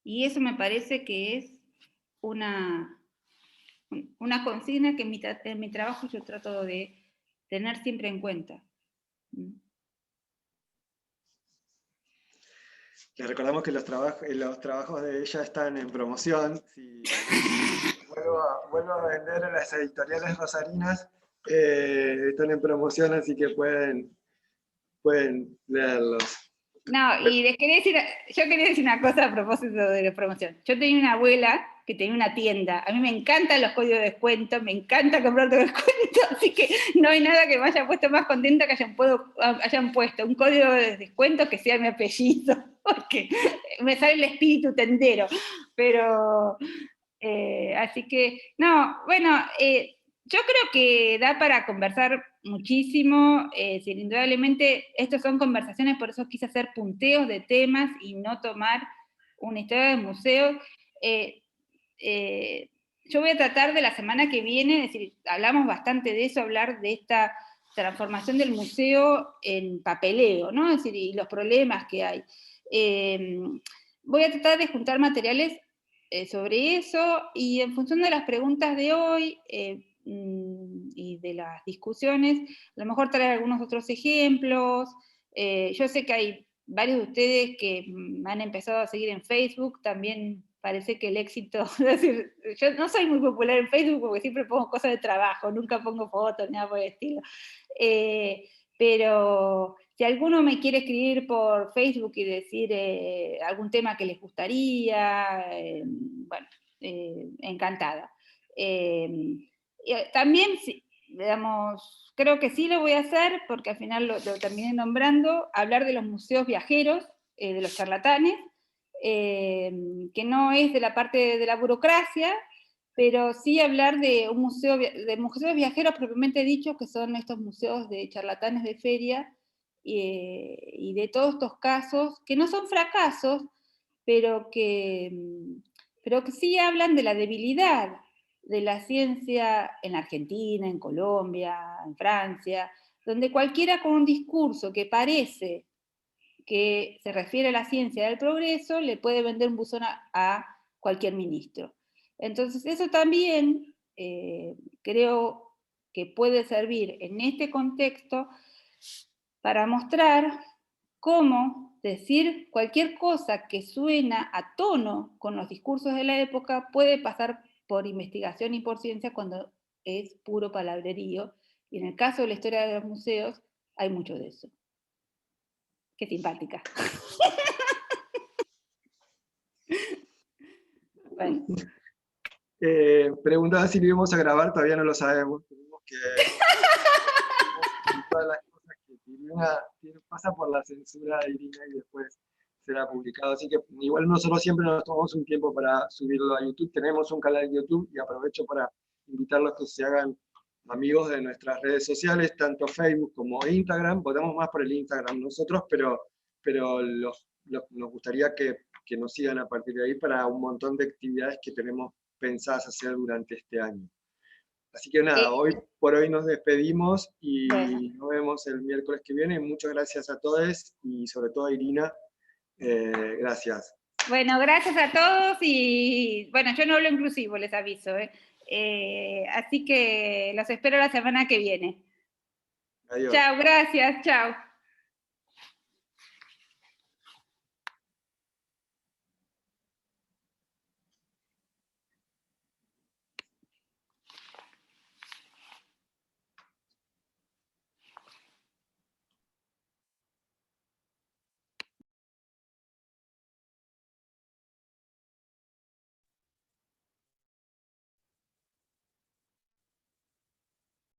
Y eso me parece que es una consigna que en mi trabajo yo trato de tener siempre en cuenta. Les recordamos que los trabajos de ella están en promoción. Si vuelvo a vender a las editoriales rosarinas, están en promoción, así que pueden leerlos. No, y yo quería decir una cosa a propósito de la promoción. Yo tenía una abuela que tenía una tienda. A mí me encantan los códigos de descuento, me encanta comprar todo descuento, así que no hay nada que me haya puesto más contenta que hayan puesto un código de descuento que sea mi apellido, porque me sale el espíritu tendero. Pero, así que, no, bueno, yo creo que da para conversar muchísimo, indudablemente estas son conversaciones, por eso quise hacer punteos de temas y no tomar una historia de museo. Yo voy a tratar de la semana que viene, es decir, hablamos bastante de eso, hablar de esta transformación del museo en papeleo, ¿no? Es decir, y los problemas que hay. Voy a tratar de juntar materiales sobre eso, y en función de las preguntas de hoy y de las discusiones, a lo mejor traer algunos otros ejemplos. Yo sé que hay varios de ustedes que han empezado a seguir en Facebook, también parece que el éxito, es decir, yo no soy muy popular en Facebook porque siempre pongo cosas de trabajo, nunca pongo fotos, nada por el estilo. pero si alguno me quiere escribir por Facebook y decir algún tema que les gustaría, bueno, encantada. También, digamos, creo que sí lo voy a hacer, porque al final lo terminé nombrando, hablar de los museos viajeros, de los charlatanes, que no es de la parte de la burocracia, pero sí hablar de un museo, de museos viajeros propiamente dicho, que son estos museos de charlatanes de feria, y de todos estos casos, que no son fracasos, pero que sí hablan de la debilidad de la ciencia en Argentina, en Colombia, en Francia, donde cualquiera con un discurso que parece que se refiere a la ciencia del progreso, le puede vender un buzón a cualquier ministro. Entonces, eso también creo que puede servir en este contexto para mostrar cómo decir cualquier cosa que suena a tono con los discursos de la época puede pasar por investigación y por ciencia cuando es puro palabrerío. Y en el caso de la historia de los museos, hay mucho de eso. Qué simpática. Bueno. Preguntaba si lo íbamos a grabar, todavía no lo sabemos. Tenemos que todas las cosas que Irina pasa por la censura de Irina y después será publicado. Así que igual nosotros siempre nos tomamos un tiempo para subirlo a YouTube. Tenemos un canal de YouTube y aprovecho para invitarlos a que se hagan amigos de nuestras redes sociales, tanto Facebook como Instagram. Votamos más por el Instagram nosotros, pero nos gustaría que nos sigan a partir de ahí para un montón de actividades que tenemos pensadas hacer durante este año. Así que nada, por hoy nos despedimos y nos vemos el miércoles que viene. Muchas gracias a todos y sobre todo a Irina, gracias. Bueno, gracias a todos y bueno, yo no hablo inclusivo, les aviso. Así que los espero la semana que viene. Adiós. Chao, gracias, chao.